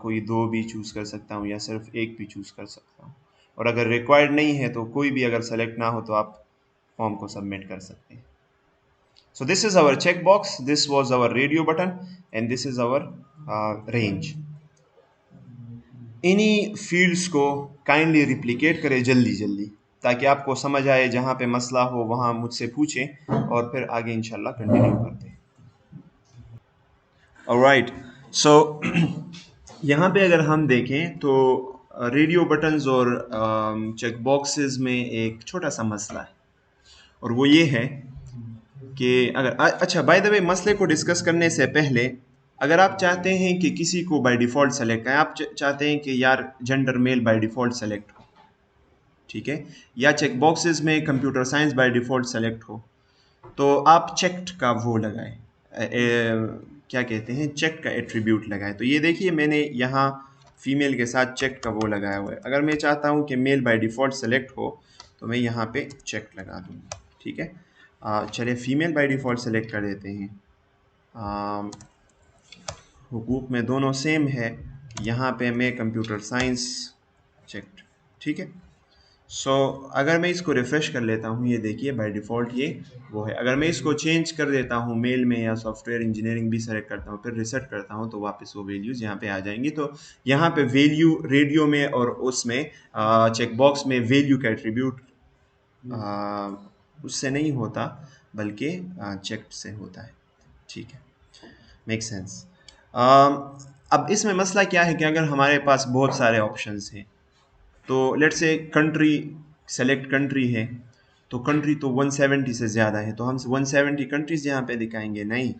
कोई दो भी चूज़ कर सकता हूँ या सिर्फ एक भी चूज़ कर सकता हूँ। और अगर रिक्वायर्ड नहीं है तो कोई भी अगर सेलेक्ट ना हो तो आप फॉर्म को सबमिट कर सकते हैं। So this is our checkbox, this was our radio button, and this is our range. इन्हीं फील्ड्स को काइंडली रिप्लिकेट करें जल्दी जल्दी, ताकि आपको समझ आए। जहाँ पे मसला हो वहाँ मुझसे पूछें और फिर आगे इंशाल्लाह कंटिन्यू करते हैं। ऑलराइट, सो यहाँ पे अगर हम देखें तो रेडियो बटन्स और चेक बॉक्सेस में एक छोटा सा मसला है, और वो ये है कि अगर अच्छा, बाय द वे, मसले को डिस्कस करने से पहले अगर आप चाहते हैं कि किसी को बाय डिफ़ॉल्ट सेलेक्ट करें, आप चाहते हैं कि यार gender male by default select हो, ठीक है, या चेक बॉक्सेस में computer science by default select हो, तो आप चेक्ड का वो लगाएं, क्या कहते हैं, चेक का एट्रीब्यूट लगाएं। तो ये देखिए मैंने यहाँ फीमेल के साथ चेक का वो लगाया हुआ है। अगर मैं चाहता हूँ कि मेल बाय डिफ़ॉल्ट सेलेक्ट हो तो मैं यहाँ पे चेक लगा दूँगा, ठीक है। चलिए फीमेल बाय डिफ़ॉल्ट सेलेक्ट कर देते हैं। हुकूक में दोनों सेम है, यहाँ पे मैं कंप्यूटर साइंस चेक्ड, ठीक है। सो अगर मैं इसको रिफ़्रेश कर लेता हूँ, ये देखिए बाय डिफ़ॉल्ट ये वो है। अगर मैं इसको चेंज कर देता हूँ मेल में या सॉफ्टवेयर इंजीनियरिंग भी सेलेक्ट करता हूँ, फिर रीसेट करता हूँ, तो वापस वो वैल्यूज़ यहाँ पे आ जाएंगी। तो यहाँ पे वैल्यू रेडियो में और उसमें चेक बॉक्स में वैल्यू का एट्रीब्यूट उससे नहीं होता बल्कि चेक से होता है, ठीक है, मेक सेंस। अब इसमें मसला क्या है कि अगर हमारे पास बहुत सारे ऑप्शंस हैं, तो let's say country, select country है, तो कंट्री तो 170 से ज़्यादा है, तो हम 170 कंट्रीज़ यहाँ पे दिखाएंगे नहीं,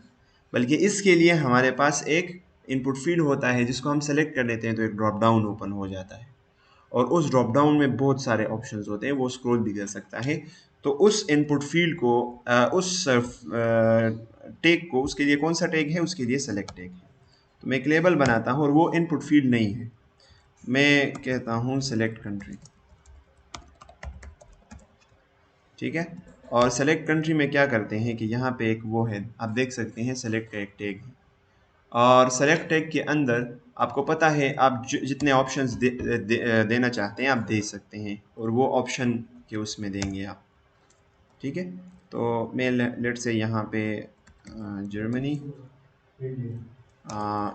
बल्कि इसके लिए हमारे पास एक इनपुट फील्ड होता है जिसको हम सेलेक्ट कर लेते हैं, तो एक ड्रॉप डाउन ओपन हो जाता है और उस ड्रॉप डाउन में बहुत सारे ऑप्शंस होते हैं, वो स्क्रॉल भी कर सकता है। तो उस इनपुट फील्ड को उस टैग को, उसके लिए कौन सा टैग है, उसके लिए सेलेक्ट टैग है। तो मैं एक लेबल बनाता हूँ और वो इनपुट फील्ड नहीं है, मैं कहता हूँ सेलेक्ट कंट्री, ठीक है। और सेलेक्ट कंट्री में क्या करते हैं कि यहाँ पे एक वो है, आप देख सकते हैं सेलेक्ट का एक टैग है, और सेलेक्ट टैग के अंदर आपको पता है आप जितने ऑप्शंस देना चाहते हैं आप दे सकते हैं, और वो ऑप्शन के उसमें देंगे आप, ठीक है। तो मैं लेट से यहाँ पे जर्मनी,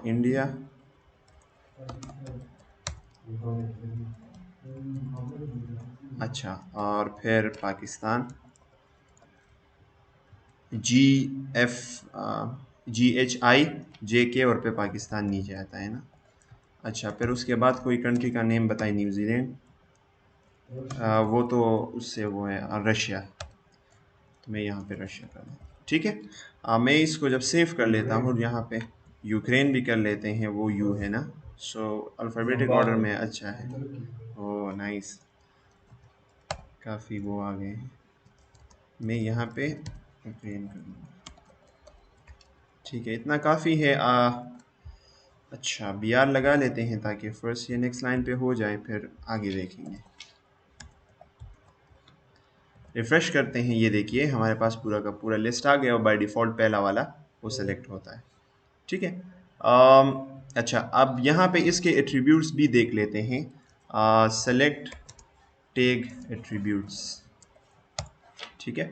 इंडिया, अच्छा, और फिर पाकिस्तान, GHI JK, और पे पाकिस्तान नीचे आता है ना। अच्छा, फिर उसके बाद कोई कंट्री का नेम बताइए, न्यूजीलैंड, वो तो उससे वो है, रशिया, तो मैं यहाँ पे रशिया कर दूँ, ठीक है। मैं इसको जब सेव कर लेता हूँ, यहाँ पे यूक्रेन भी कर लेते हैं, वो यू है ना, सो अल्फ़ाबेटिक ऑर्डर में अच्छा है। ओह नाइस, काफ़ी वो आ गए हैं। मैं यहाँ पे यूक्रेन कर दूँगा, ठीक है, इतना काफ़ी है। अच्छा BR लगा लेते हैं ताकि फर्स्ट ये नेक्स्ट लाइन पे हो जाए, फिर आगे देखेंगे। रिफ़्रेश करते हैं, ये देखिए हमारे पास पूरा का पूरा लिस्ट आ गया और बाय डिफ़ॉल्ट पहला वाला वो सेलेक्ट होता है, ठीक है। अच्छा, अब यहाँ पे इसके एट्रीब्यूट्स भी देख लेते हैं, सेलेक्ट टैग एट्रीब्यूट्स, ठीक है।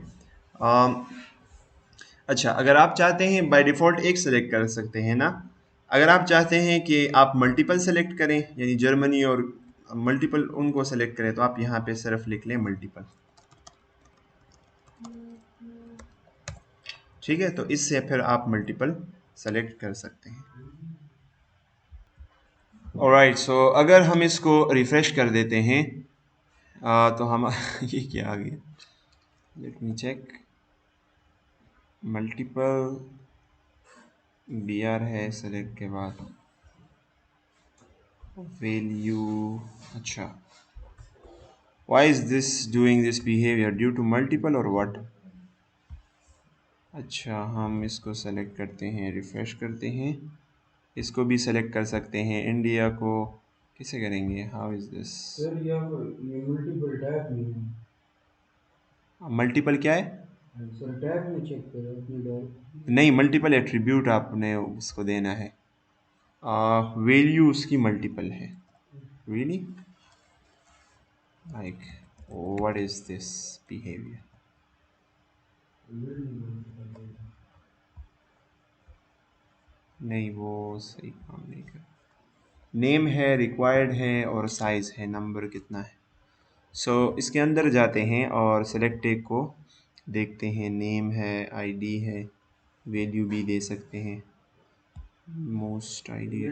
अच्छा, अगर आप चाहते हैं बाय डिफ़ॉल्ट एक सेलेक्ट कर सकते हैं ना, अगर आप चाहते हैं कि आप मल्टीपल सेलेक्ट करें, यानी जर्मनी और मल्टीपल उनको सेलेक्ट करें, तो आप यहाँ पे सिर्फ लिख लें मल्टीपल, ठीक है। तो इससे फिर आप मल्टीपल सेलेक्ट कर सकते हैं। ऑलराइट, सो अगर हम इसको रिफ़्रेश कर देते हैं, तो हम ये क्या आ गया, let me check, multiple BR है सेलेक्ट के बाद, वैल्यू, अच्छा, why is this doing this behaviour due to multiple और व्हाट। अच्छा, हम इसको सेलेक्ट करते हैं, रिफ़्रेश करते हैं, इसको भी सेलेक्ट कर सकते हैं, इंडिया को किसे करेंगे, हाउ इज़ दिस, सर यहाँ पर ये मल्टीपल टैब नहीं है। मल्टीपल क्या है, सर टैब में चेक करो अपनी टैब। नहीं, मल्टीपल एट्रीब्यूट आपने उसको देना है, वैल्यू उसकी मल्टीपल है, really, like what is this behaviour. नहीं, वो सही काम नहीं कर, नेम है, रिक्वायर्ड है, और साइज़ है, नंबर कितना है। सो इसके अंदर जाते हैं और सेलेक्ट टैग को देखते हैं, नेम है, आईडी है, वैल्यू भी दे सकते हैं, मोस्ट आईडी,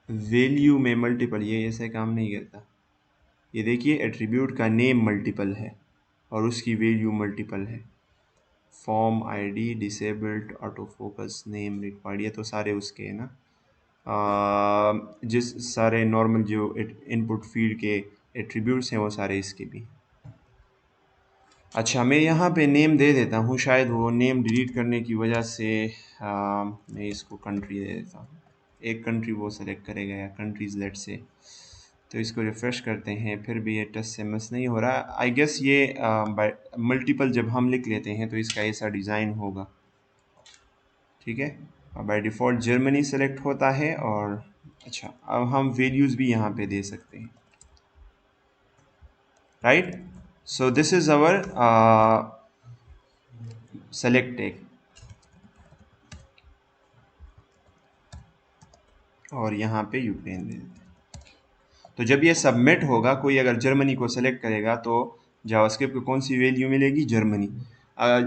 वैल्यू में मल्टीपल, ये ऐसे काम नहीं करता। ये देखिए एट्रीब्यूट का नेम मल्टीपल है और उसकी वैल्यू मल्टीपल है, form ID disabled auto focus name required, ये तो सारे उसके हैं ना। जिस सारे नॉर्मल जो इनपुट फील्ड के एट्रीब्यूट्स हैं वो सारे इसके भी। अच्छा, मैं यहाँ पे नेम दे देता हूँ, शायद वो नेम डिलीट करने की वजह से मैं इसको कंट्री दे देता हूँ। एक कंट्री वो सेलेक्ट करेगा या कंट्रीज लेट से। तो इसको रिफ़्रेश करते हैं, फिर भी ये टच से मिस नहीं हो रहा। आई गेस ये बाय मल्टीपल जब हम लिख लेते हैं तो इसका ऐसा डिज़ाइन होगा, ठीक है। बाय डिफ़ॉल्ट जर्मनी सेलेक्ट होता है। और अच्छा, अब हम वैल्यूज़ भी यहाँ पे दे सकते हैं, right. So this is our select tag. और यहाँ पे यूक्रेन दे देते हैं। तो जब ये सबमिट होगा, कोई अगर जर्मनी को सेलेक्ट करेगा तो जावास्क्रिप्ट को कौन सी वैल्यू मिलेगी? जर्मनी।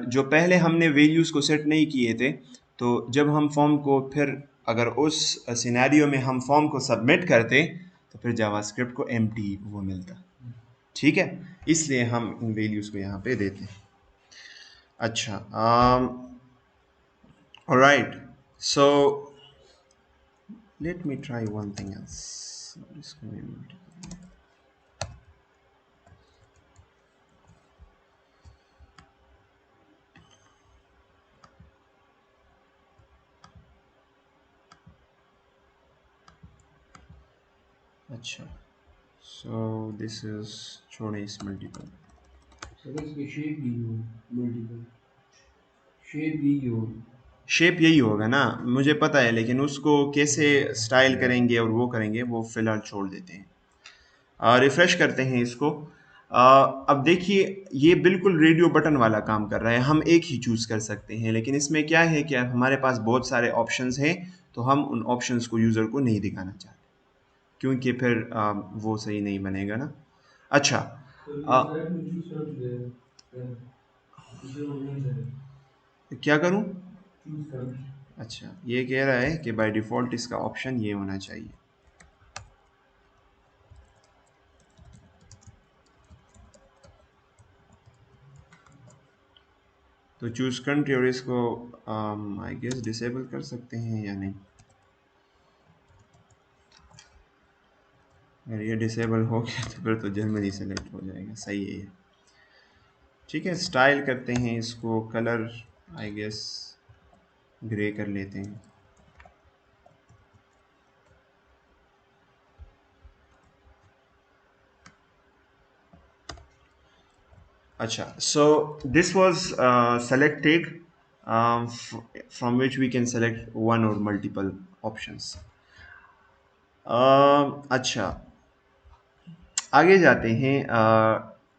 जो पहले हमने वैल्यूज़ को सेट नहीं किए थे, तो जब हम फॉर्म को फिर अगर उस सिनेरियो में हम फॉर्म को सबमिट करते तो फिर जावास्क्रिप्ट को एम्प्टी वो मिलता, ठीक है। इसलिए हम इन वैल्यूज़ को यहाँ पे देते हैं। अच्छा, alright, so let me try one thing else. अच्छा, so this is छोड़े इस मल्टीपल। सर इसके शेप भी हो मल्टीपल, शेप भी हो। शेप यही होगा ना, मुझे पता है, लेकिन उसको कैसे स्टाइल करेंगे और वो करेंगे वो फिलहाल छोड़ देते हैं। रिफ्रेश करते हैं इसको। अब देखिए, ये बिल्कुल रेडियो बटन वाला काम कर रहा है। हम एक ही चूज़ कर सकते हैं, लेकिन इसमें क्या है कि हमारे पास बहुत सारे ऑप्शंस हैं, तो हम उन ऑप्शंस को यूज़र को नहीं दिखाना चाहते, क्योंकि फिर वो सही नहीं बनेगा ना। अच्छा, क्या करूं? अच्छा, ये कह रहा है कि बाय डिफ़ॉल्ट इसका ऑप्शन ये होना चाहिए। तो चूज़ कंट्री, और इसको आई गेस डिसेबल कर सकते हैं या नहीं। अगर ये डिसेबल हो गया तो फिर तो जर्मनी सेलेक्ट हो जाएगा, सही है ये। ठीक है, स्टाइल करते हैं इसको, कलर आई गेस ग्रे कर लेते हैं। अच्छा, so this was select tag from which we can select one or multiple options. अच्छा, आगे जाते हैं,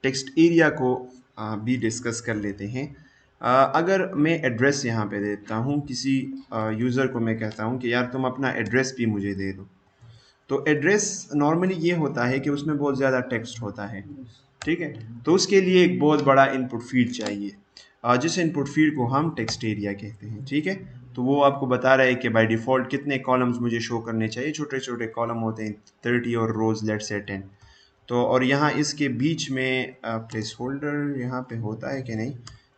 टेक्स्ट एरिया को भी डिस्कस कर लेते हैं। अगर मैं एड्रेस यहाँ पे देता हूँ, किसी यूज़र को मैं कहता हूँ कि यार तुम अपना एड्रेस भी मुझे दे दो, तो एड्रेस नॉर्मली ये होता है कि उसमें बहुत ज़्यादा टेक्स्ट होता है, ठीक है। तो उसके लिए एक बहुत बड़ा इनपुट फील्ड चाहिए, जिस इनपुट फील्ड को हम टेक्स्ट एरिया कहते हैं, ठीक है। तो वो आपको बता रहा है कि बाय डिफ़ॉल्ट कितने कॉलम्स मुझे शो करने चाहिए। छोटे छोटे कॉलम होते हैं 30 और रोज़ लेट से 10। तो और यहाँ इसके बीच में प्लेस होल्डर यहाँ पे होता है कि नहीं,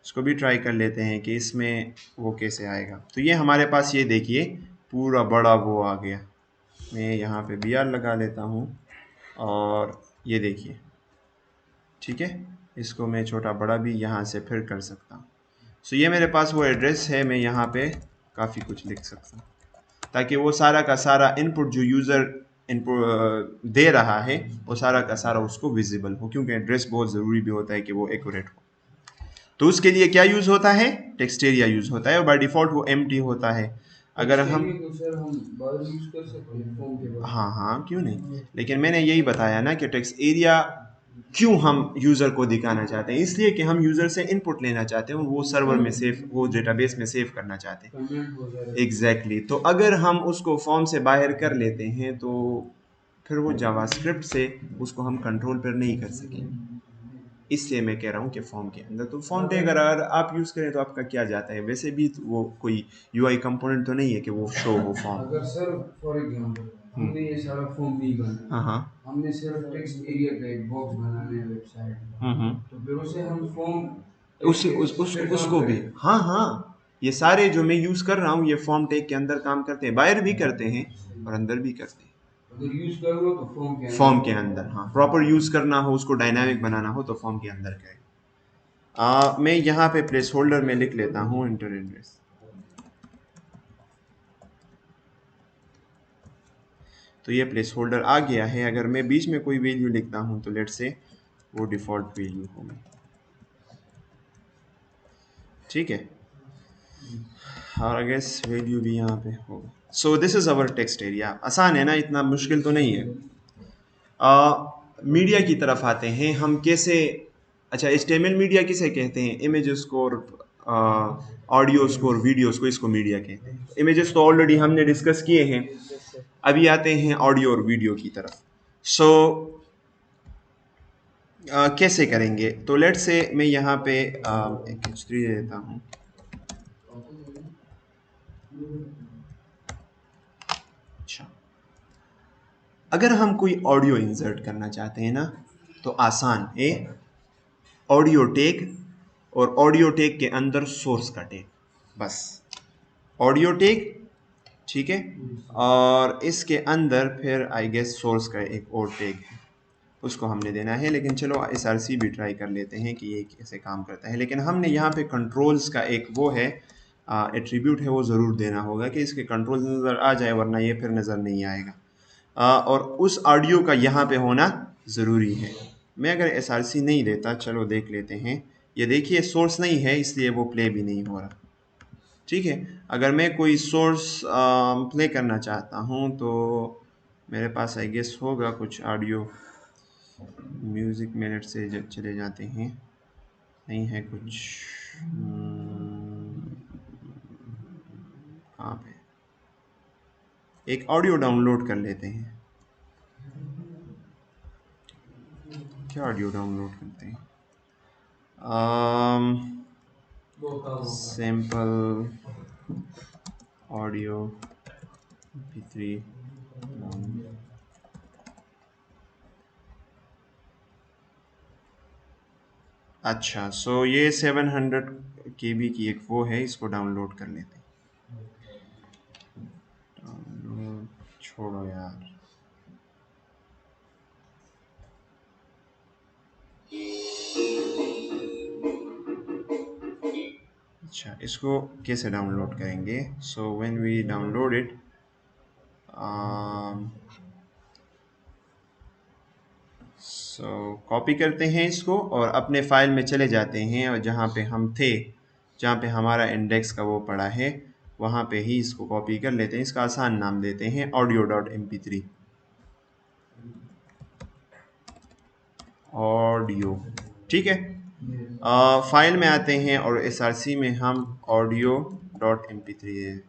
इसको भी ट्राई कर लेते हैं कि इसमें वो कैसे आएगा। तो ये हमारे पास, ये देखिए पूरा बड़ा वो आ गया। मैं यहाँ पे BR लगा लेता हूँ और ये देखिए, ठीक है। इसको मैं छोटा बड़ा भी यहाँ से फिर कर सकता हूँ। सो ये मेरे पास वो एड्रेस है, मैं यहाँ पे काफ़ी कुछ लिख सकता हूँ, ताकि वो सारा का सारा इनपुट जो यूज़र इनपुट दे रहा है वो सारा का सारा उसको विजिबल हो, क्योंकि एड्रेस बहुत ज़रूरी भी होता है कि वो एक्यूरेट हो। तो उसके लिए क्या यूज़ होता है? टेक्स्ट एरिया यूज़ होता है, और बाय डिफ़ॉल्ट वो एम्प्टी होता है। अगर हम सर हम बाद यूज कर सकते हैं फॉर्म के बाद। हाँ हाँ, क्यों नहीं, लेकिन मैंने यही बताया ना कि टेक्स्ट एरिया क्यों हम यूज़र को दिखाना चाहते हैं, इसलिए कि हम यूज़र से इनपुट लेना चाहते हैं, वो सर्वर में सेव, वो डेटाबेस में सेव करना चाहते हैं। Exactly exactly. तो अगर हम उसको फॉर्म से बाहर कर लेते हैं तो फिर वो जावास्क्रिप्ट से उसको हम कंट्रोल पर नहीं कर सकेंगे। इसलिए मैं कह रहा हूँ कि फॉर्म के अंदर, तो फॉर्म टैग अगर आप यूज़ करें तो आपका क्या जाता है, वैसे भी तो वो कोई यूआई कंपोनेंट तो नहीं है कि वो शो हो फॉर्म। अगर सर फॉर एग्जांपल हमने ये सारा फॉर्म नहीं बनाया, हाँ हाँ, हमने सिर्फ टेक्स्ट एरिया का एक बॉक्स बनाना है वेबसाइट में, तो फिर उसे हम फॉर्म उसको भी, हाँ हाँ, ये सारे जो मैं यूज कर रहा हूँ ये फॉर्म टैग के अंदर काम करते हैं, बाहर भी करते हैं और अंदर भी करते हैं। अगर यूज करो तो फॉर्म के अंदर, हाँ, प्रॉपर यूज करना हो, उसको डायनामिक बनाना हो तो फॉर्म के अंदर करें। मैं यहाँ पे प्लेस होल्डर में लिख लेता हूँ इंटर एड्रेस। तो ये प्लेस होल्डर आ गया है। अगर मैं बीच में कोई वैल्यू लिखता हूँ तो लेट से वो डिफ़ॉल्ट वैल्यू होगी, ठीक है। और आई गेस वैल्यू भी यहाँ पे होगा। सो this is our text area. आसान है ना, इतना मुश्किल तो नहीं है। मीडिया की तरफ आते हैं हम। कैसे, अच्छा, HTML मीडिया किसे कहते हैं? इमेजेस को और ऑडियोज को और वीडियोस को, इसको मीडिया कहते हैं। इमेजेस तो ऑलरेडी हमने डिस्कस किए हैं। अभी आते हैं ऑडियो और वीडियो की तरफ। सो कैसे करेंगे? तो लेट से मैं यहाँ पे एक H3 देता हूँ। अच्छा, अगर हम कोई ऑडियो इंसर्ट करना चाहते हैं ना तो आसान है, ऑडियो टैग और ऑडियो टैग के अंदर सोर्स का टैग, बस ऑडियो टैग, ठीक है। और इसके अंदर फिर आई गेस सोर्स का एक और टैग है, उसको हमने देना है। लेकिन चलो SRC भी ट्राई कर लेते हैं कि ये कैसे काम करता है। लेकिन हमने यहाँ पे कंट्रोल्स का एक वो है एट्रीब्यूट है, वो ज़रूर देना होगा कि इसके कंट्रोल्स नज़र आ जाए, वरना ये फिर नज़र नहीं आएगा। और उस ऑडियो का यहाँ पे होना ज़रूरी है। मैं अगर SRC नहीं देता, चलो देख लेते हैं। ये देखिए सोर्स नहीं है, इसलिए वो प्ले भी नहीं हो रहा, ठीक है। अगर मैं कोई सोर्स प्ले करना चाहता हूँ तो मेरे पास आई गेस होगा कुछ ऑडियो। म्यूज़िक मिनट से जब चले जाते हैं, नहीं है कुछ। कहाँ पे? एक ऑडियो डाउनलोड कर लेते हैं। क्या ऑडियो डाउनलोड करते हैं? Sample audio MP3। अच्छा, सो ये 700 KB की एक वो है, इसको डाउनलोड कर लेते हैं। डाउनलोड छोड़ो यार। अच्छा, इसको कैसे डाउनलोड करेंगे? So when we download it, so copy करते हैं इसको और अपने फाइल में चले जाते हैं, और जहाँ पे हम थे, जहाँ पे हमारा इंडेक्स का वो पड़ा है, वहाँ पे ही इसको कॉपी कर लेते हैं। इसका आसान नाम देते हैं audio.mp3, ऑडियो, ठीक है। फाइल में आते हैं और SRC में हम audio.mp3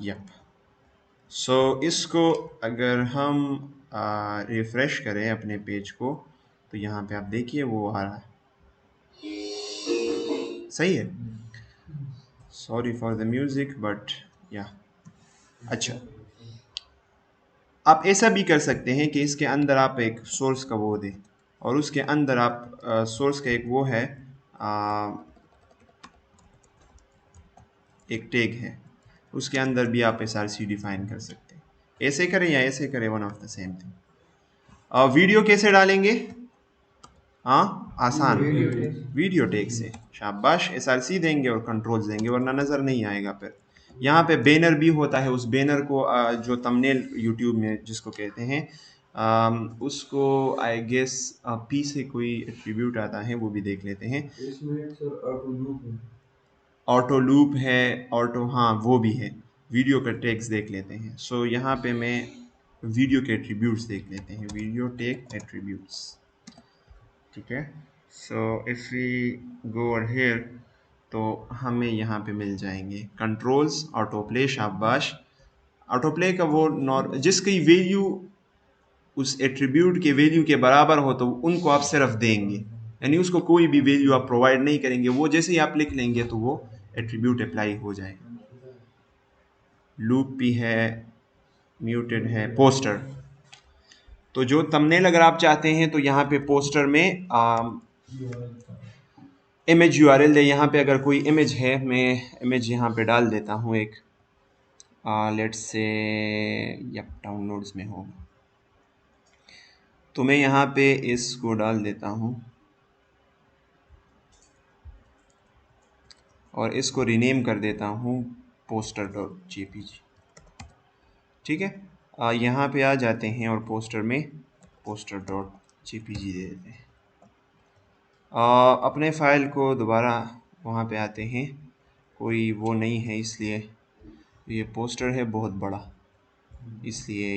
यप। सो इसको अगर हम रिफ़्रेश करें अपने पेज को, तो यहाँ पे आप देखिए वो आ रहा है, सही है। Sorry for the music but या। अच्छा, आप ऐसा भी कर सकते हैं कि इसके अंदर आप एक सोर्स का वो दें, और उसके अंदर आप सोर्स का एक वो है, एक टैग है, उसके अंदर भी आप SRC डिफाइन कर सकते हैं। ऐसे करें या ऐसे करें, one of the same thing. Video कैसे डालेंगे? हाँ, आसान, वीडियो टैग से। शाबाश, SRC देंगे और कंट्रोल्स देंगे, वरना नज़र नहीं आएगा। फिर यहाँ पे बैनर भी होता है, उस बैनर को जो थंबनेल यूट्यूब में जिसको कहते हैं, उसको आई गेस P से कोई एट्रीब्यूट आता है, वो भी देख लेते हैं। इसमें सर ऑटो लूप है। ऑटो लूप है, ऑटो, हाँ वो भी है। वीडियो का टैग्स देख लेते हैं। सो यहाँ पे मैं वीडियो के एट्रीब्यूट्स देख लेते हैं, वीडियो टैग एट्रीब्यूट्स, ठीक है। सो इफ़ वी गो और हेयर, तो हमें यहाँ पे मिल जाएंगे कंट्रोल्स, ऑटो प्ले, शाबाश। ऑटो प्ले का वो जिसकी वैल्यू उस एट्रीब्यूट के वैल्यू के बराबर हो, तो उनको आप सिर्फ देंगे, यानी उसको कोई भी वैल्यू आप प्रोवाइड नहीं करेंगे। वो जैसे ही आप लिख लेंगे तो वो एट्रीब्यूट अप्लाई हो जाएगा। लूप भी है, म्यूटेड है, पोस्टर। तो जो थंबनेल अगर आप चाहते हैं तो यहाँ पे पोस्टर में इमेज यूआरएल दे, यहाँ पे अगर कोई इमेज है, मैं इमेज यहाँ पे डाल देता हूँ एक, लेट्स से यप डाउनलोड्स में होगा, तो मैं यहाँ पे इसको डाल देता हूँ और इसको रीनेम कर देता हूँ poster.jpg। ठीक है, यहाँ पे आ जाते हैं और पोस्टर में poster.jpg दे देते हैं। अपने फाइल को दोबारा वहाँ पे आते हैं, कोई वो नहीं है इसलिए, ये पोस्टर है बहुत बड़ा इसलिए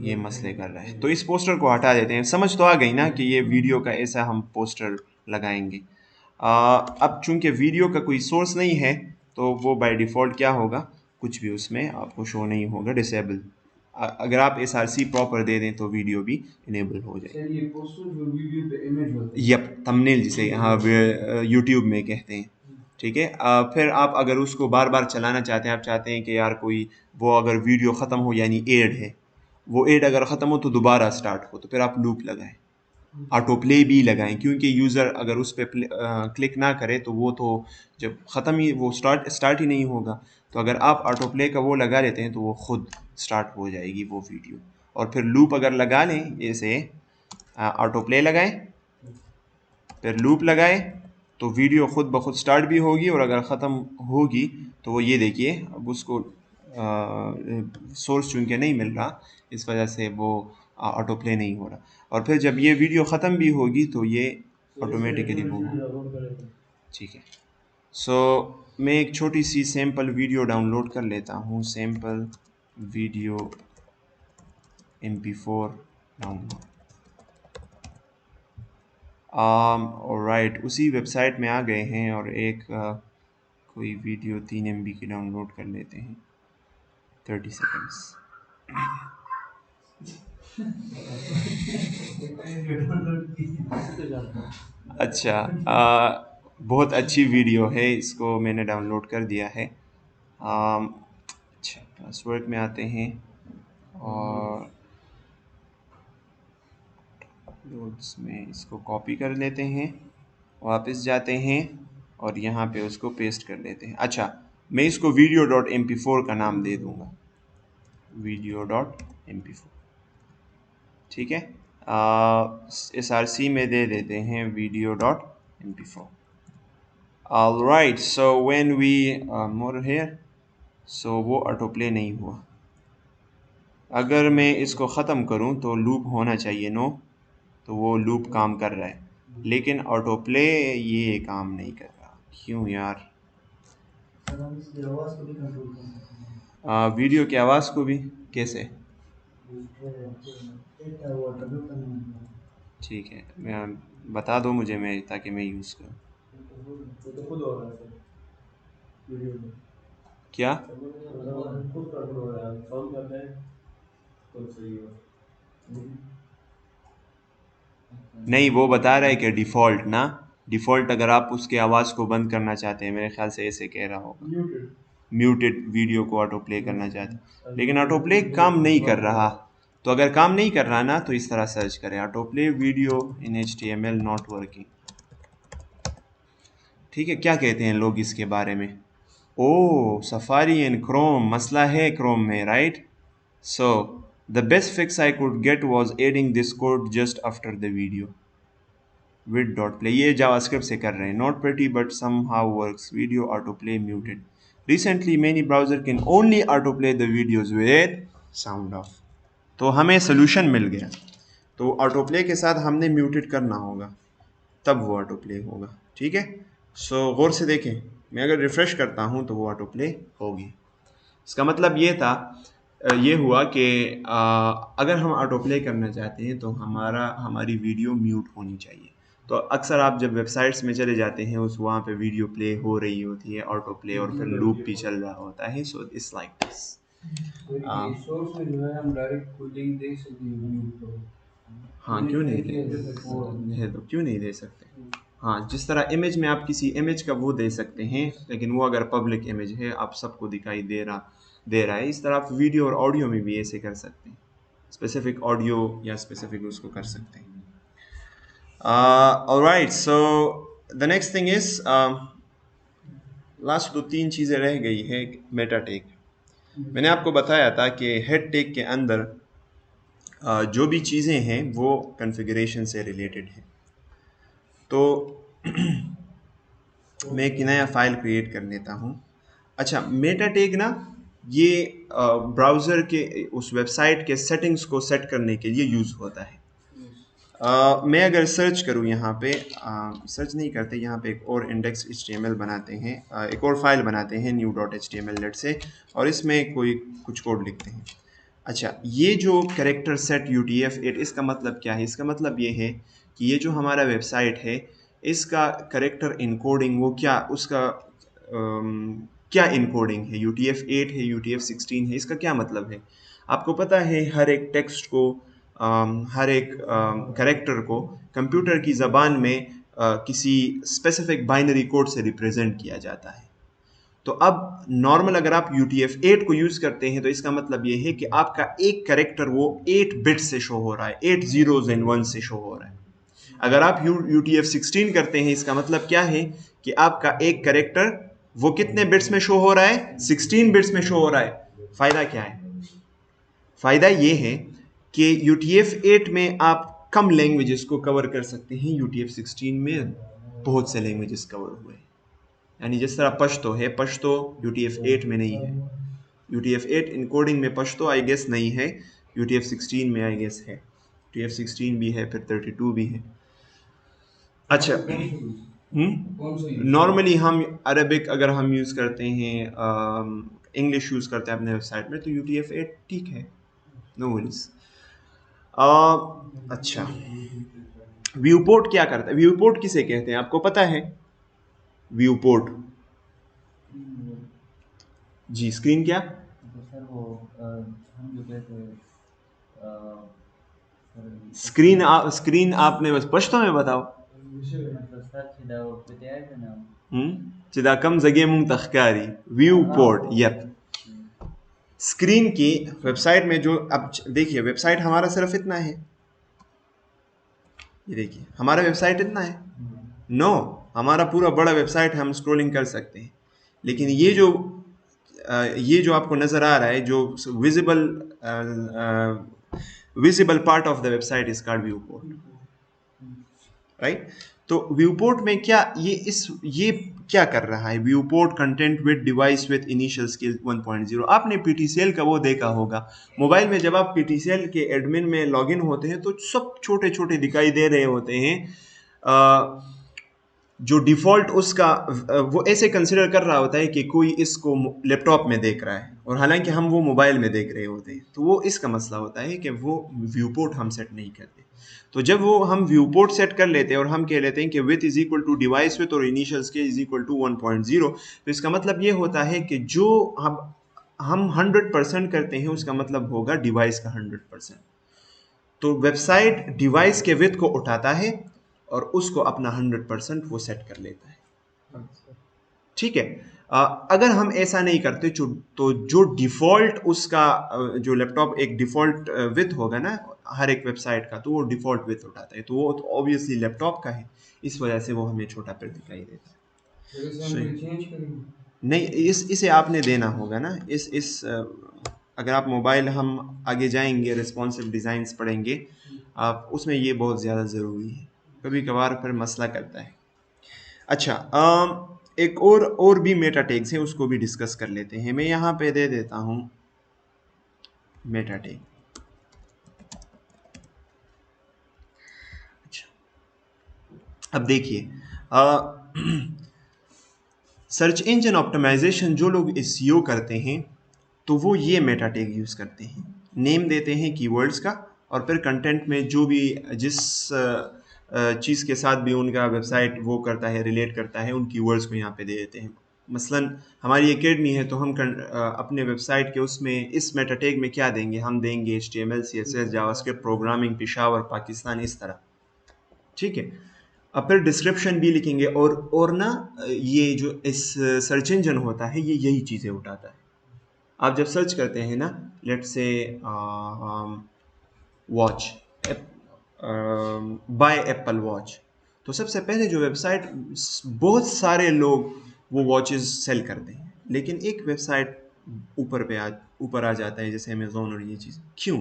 ये मसले कर रहा है, तो इस पोस्टर को हटा देते हैं। समझ तो आ गई ना कि ये वीडियो का ऐसा हम पोस्टर लगाएंगे। अब चूंकि वीडियो का कोई सोर्स नहीं है तो वो बाय डिफ़ॉल्ट क्या होगा, कुछ भी उसमें आपको शो नहीं होगा, डिसेबल। अगर आप SRC प्रॉपर दे दें तो वीडियो भी इनेबल हो जाए। सर ये पोस्टर जो वीडियो पे इमेज होती है, यप थंबनेल जिसे हाँ यूट्यूब में कहते हैं। ठीक है, फिर आप अगर उसको बार बार चलाना चाहते हैं, आप चाहते हैं कि यार कोई वो अगर वीडियो ख़त्म हो यानी एड है, वो एड अगर ख़त्म हो तो दोबारा स्टार्ट हो, तो फिर आप लूप लगाएं, ऑटो प्ले भी लगाएं, क्योंकि यूज़र अगर उस पर क्लिक ना करे तो वो तो जब ख़त्म ही वो स्टार्ट ही नहीं होगा। तो अगर आप ऑटो प्ले का वो लगा लेते हैं तो वो खुद स्टार्ट हो जाएगी वो वीडियो। और फिर लूप अगर लगा लें, जैसे ऑटो प्ले लगाएं फिर लूप लगाए तो वीडियो खुद ब खुद स्टार्ट भी होगी, और अगर ख़त्म होगी तो वो ये देखिए अब उसको सोर्स चुन के नहीं मिल रहा, इस वजह से वो ऑटो प्ले नहीं हो रहा। और फिर जब ये वीडियो ख़त्म भी होगी तो ये ऑटोमेटिकली वो ठीक है। सो मैं एक छोटी सी सैम्पल वीडियो डाउनलोड कर लेता हूँ, sample video MP4 download. Right, उसी वेबसाइट में आ गए हैं और एक कोई वीडियो 3 MB की डाउनलोड कर लेते हैं, 30 सेकंड्स। अच्छा, बहुत अच्छी वीडियो है, इसको मैंने डाउनलोड कर दिया है। अच्छा, पासवर्ड में आते हैं और नोट्स में इसको कॉपी कर लेते हैं, वापस जाते हैं और यहाँ पे उसको पेस्ट कर लेते हैं। अच्छा, मैं इसको video.mp4 का नाम दे दूँगा, video.mp4। ठीक है, SRC में दे देते हैं video.mp4। Alright, so when we more here, so वो ऑटो प्ले नहीं हुआ। अगर मैं इसको ख़त्म करूं तो लूप होना चाहिए, नो, तो वो लूप काम कर रहा है, लेकिन ऑटो प्ले ये काम नहीं कर रहा, क्यों यार? वीडियो की आवाज़ को भी कैसे? ठीक है, मैं बता दो मुझे, मैं ताकि मैं यूज़ करूँ। क्या? नहीं, वो बता रहा है कि डिफ़ॉल्ट ना, डिफ़ॉल्ट अगर आप उसके आवाज़ को बंद करना चाहते हैं, मेरे ख्याल से ऐसे कह रहा होगा, म्यूटेड वीडियो को ऑटो प्ले करना चाहते हैं, लेकिन ऑटो प्ले काम नहीं कर रहा। तो अगर काम नहीं कर रहा ना तो इस तरह सर्च करें, auto play video in HTML not working. ठीक है, क्या कहते हैं लोग इसके बारे में? ओ सफारी एंड क्रोम, मसला है क्रोम में, right? So the best fix I could get was adding this code just after the video with dot play. ये जावास्क्रिप्ट से कर रहे हैं, not pretty but somehow works, video auto play muted, recently many browser can only auto play the videos with sound of. तो हमें solution मिल गया, तो auto play के साथ हमने म्यूटेड करना होगा, तब वो ऑटो प्ले होगा। ठीक है, सो गौर से देखें, मैं अगर रिफ़्रेश करता हूँ तो वो ऑटो प्ले होगी। इसका मतलब ये था, ये हुआ कि अगर हम ऑटो प्ले करना चाहते हैं तो हमारी वीडियो म्यूट होनी चाहिए। तो अक्सर आप जब वेबसाइट्स में चले जाते हैं उस वहाँ पे वीडियो प्ले हो रही होती है, ऑटो प्ले, और फिर लूप भी चल रहा होता है। So it's like this. Source में जो है हम डायरेक्ट कोई लिंक दे सकते हैं वीडियो को। हाँ, क्यों नहीं क्यों नहीं दे सकते? हाँ, जिस तरह इमेज में आप किसी इमेज का वो दे सकते हैं, लेकिन वो अगर पब्लिक इमेज है, आप सबको दिखाई दे रहा है, इस तरह आप वीडियो और ऑडियो में भी ऐसे कर सकते हैं। स्पेसिफिक ऑडियो या स्पेसिफिक उसको कर सकते हैं। Alright, so the next thing is last 2-3 चीज़ें रह गई है। मेटा टैग मैंने आपको बताया था कि हेड टैग के अंदर जो भी चीज़ें हैं वो कॉन्फ़िगरेशन से रिलेटेड हैं। तो मैं एक नया फाइल क्रिएट कर लेता हूँ। अच्छा, मेटा टैग ना ये ब्राउज़र के उस वेबसाइट के सेटिंग्स को सेट करने के लिए यूज़ होता है। मैं अगर सर्च करूँ यहाँ पे, सर्च नहीं करते, यहाँ पे एक और इंडेक्स HTML बनाते हैं, एक और फाइल बनाते हैं new.html लेट से, और इसमें कोई कुछ कोड लिखते हैं। अच्छा, ये जो कैरेक्टर सेट UTF-8 इसका मतलब क्या है? इसका मतलब ये है कि ये जो हमारा वेबसाइट है इसका कैरेक्टर इनकोडिंग वो क्या उसका क्या इनकोडिंग है, UTF-8 है, UTF-16 है, इसका क्या मतलब है? आपको पता है हर एक टेक्स्ट को, हर एक कैरेक्टर को कंप्यूटर की ज़बान में किसी स्पेसिफिक बाइनरी कोड से रिप्रेजेंट किया जाता है। तो अब नॉर्मल अगर आप UTF-8 को यूज़ करते हैं तो इसका मतलब ये है कि आपका एक कैरेक्टर वो 8 बिट से शो हो रहा है, 8 zeros and 1 से शो हो रहा है। अगर आप UTF-16 करते हैं इसका मतलब क्या है कि आपका एक कैरेक्टर वो कितने बिट्स में शो हो रहा है? 16 बिट्स में शो हो रहा है। फ़ायदा क्या है? फ़ायदा ये है कि UTF-8 में आप कम लैंग्वेजेस को कवर कर सकते हैं, UTF-16 में बहुत से लैंग्वेजेस कवर हुए हैं। यानी जिस तरह पश्तो है, पश्तो UTF-8 में नहीं है। UTF-8 इनकोडिंग में पश्तो आई गेस नहीं है, UTF-16 में आई गेस है। UTF-16 भी है, फिर 32 भी है। अच्छा, नॉर्मली हम अरबिक अगर हम यूज़ करते हैं, इंग्लिश यूज़ करते हैं अपने वेबसाइट में, तो UTF-8 ठीक है, नो वरीज। अच्छा, व्यू पोर्ट क्या करता है? व्यू पोर्ट किसे कहते हैं आपको पता है? व्यू पोर्ट जी, स्क्रीन क्या? तो सर वो हम जो कहते हैं स्क्रीन आपने बस पश्तो में बताओ। मतलब सर सीधा वो पीते आए थे ना सीधा कम जगह मुंग तखकारी व्यू पोर्ट। यप, स्क्रीन की वेबसाइट में जो, अब देखिए वेबसाइट हमारा सिर्फ इतना है, ये देखिए हमारा वेबसाइट इतना है। नो, हमारा पूरा बड़ा वेबसाइट है, हम स्क्रॉलिंग कर सकते हैं, लेकिन ये जो आपको नज़र आ रहा है, जो visible part of the website is called view port, right? तो व्यू पोर्ट में क्या ये क्या कर रहा है? View port content with device with initial scale 1.0। आपने PTCL का वो देखा होगा, मोबाइल में जब आप PTCL के एडमिन में लॉगिन होते हैं तो सब छोटे छोटे दिखाई दे रहे होते हैं। जो डिफ़ॉल्ट उसका वो ऐसे कंसिडर कर रहा होता है कि कोई इसको लैपटॉप में देख रहा है, और हालांकि हम वो मोबाइल में देख रहे होते हैं। तो वो इसका मसला होता है कि वो व्यू पोर्ट हम सेट नहीं करते। तो जब वो हम व्यू पोर्ट सेट कर लेते हैं और हम कह लेते हैं कि width is equal to device width और initial scale is equal to 1.0, तो इसका मतलब ये होता है कि जो हम 100% करते हैं उसका मतलब होगा डिवाइस का 100%। तो वेबसाइट डिवाइस के विथ को उठाता है और उसको अपना 100% वो सेट कर लेता है। ठीक है। अगर हम ऐसा नहीं करते तो जो डिफ़ॉल्ट उसका जो लैपटॉप एक डिफ़ॉल्ट विथ होगा ना हर एक वेबसाइट का, तो वो डिफ़ॉल्ट विथ उठाता है, तो वो तो ऑब्वियसली लैपटॉप का है, इस वजह से वो हमें छोटा फिर दिखाई देता है। नहीं, इसे आपने देना होगा ना, अगर आप मोबाइल, हम आगे जाएंगे रिस्पॉन्सिव डिज़ाइंस पढ़ेंगे, आप उसमें ये बहुत ज़्यादा ज़रूरी है, कभी कभार फिर मसला करता है। अच्छा, एक और भी मेटा टैग्स हैं, उसको भी डिस्कस कर लेते हैं। मैं यहाँ पे दे देता हूँ मेटा टैग। अच्छा, अब देखिए, सर्च इंजन ऑप्टिमाइजेशन जो लोग SEO करते हैं तो वो ये मेटा टैग यूज़ करते हैं, नेम देते हैं कीवर्ड्स का, और फिर कंटेंट में जो भी जिस चीज़ के साथ भी उनका वेबसाइट वो करता है, रिलेट करता है, उन कीवर्ड्स को यहाँ पे दे देते हैं। मसलन हमारी एकेडमी है तो हम अपने वेबसाइट के उसमें इस मेटा टैग में क्या देंगे? हम देंगे HTML, CSS, JavaScript, programming, Peshawar, Pakistan, इस तरह। ठीक है। अब फिर डिस्क्रिप्शन भी लिखेंगे, और ना ये जो इस सर्च इंजन होता है ये यही चीज़ें उठाता है। आप जब सर्च करते हैं ना, let's say watch, bye Apple watch. तो सबसे पहले जो वेबसाइट, बहुत सारे लोग वो वॉचेस सेल करते हैं, लेकिन एक वेबसाइट ऊपर आ जाता है जैसे अमेजोन और ये चीज़। क्यों?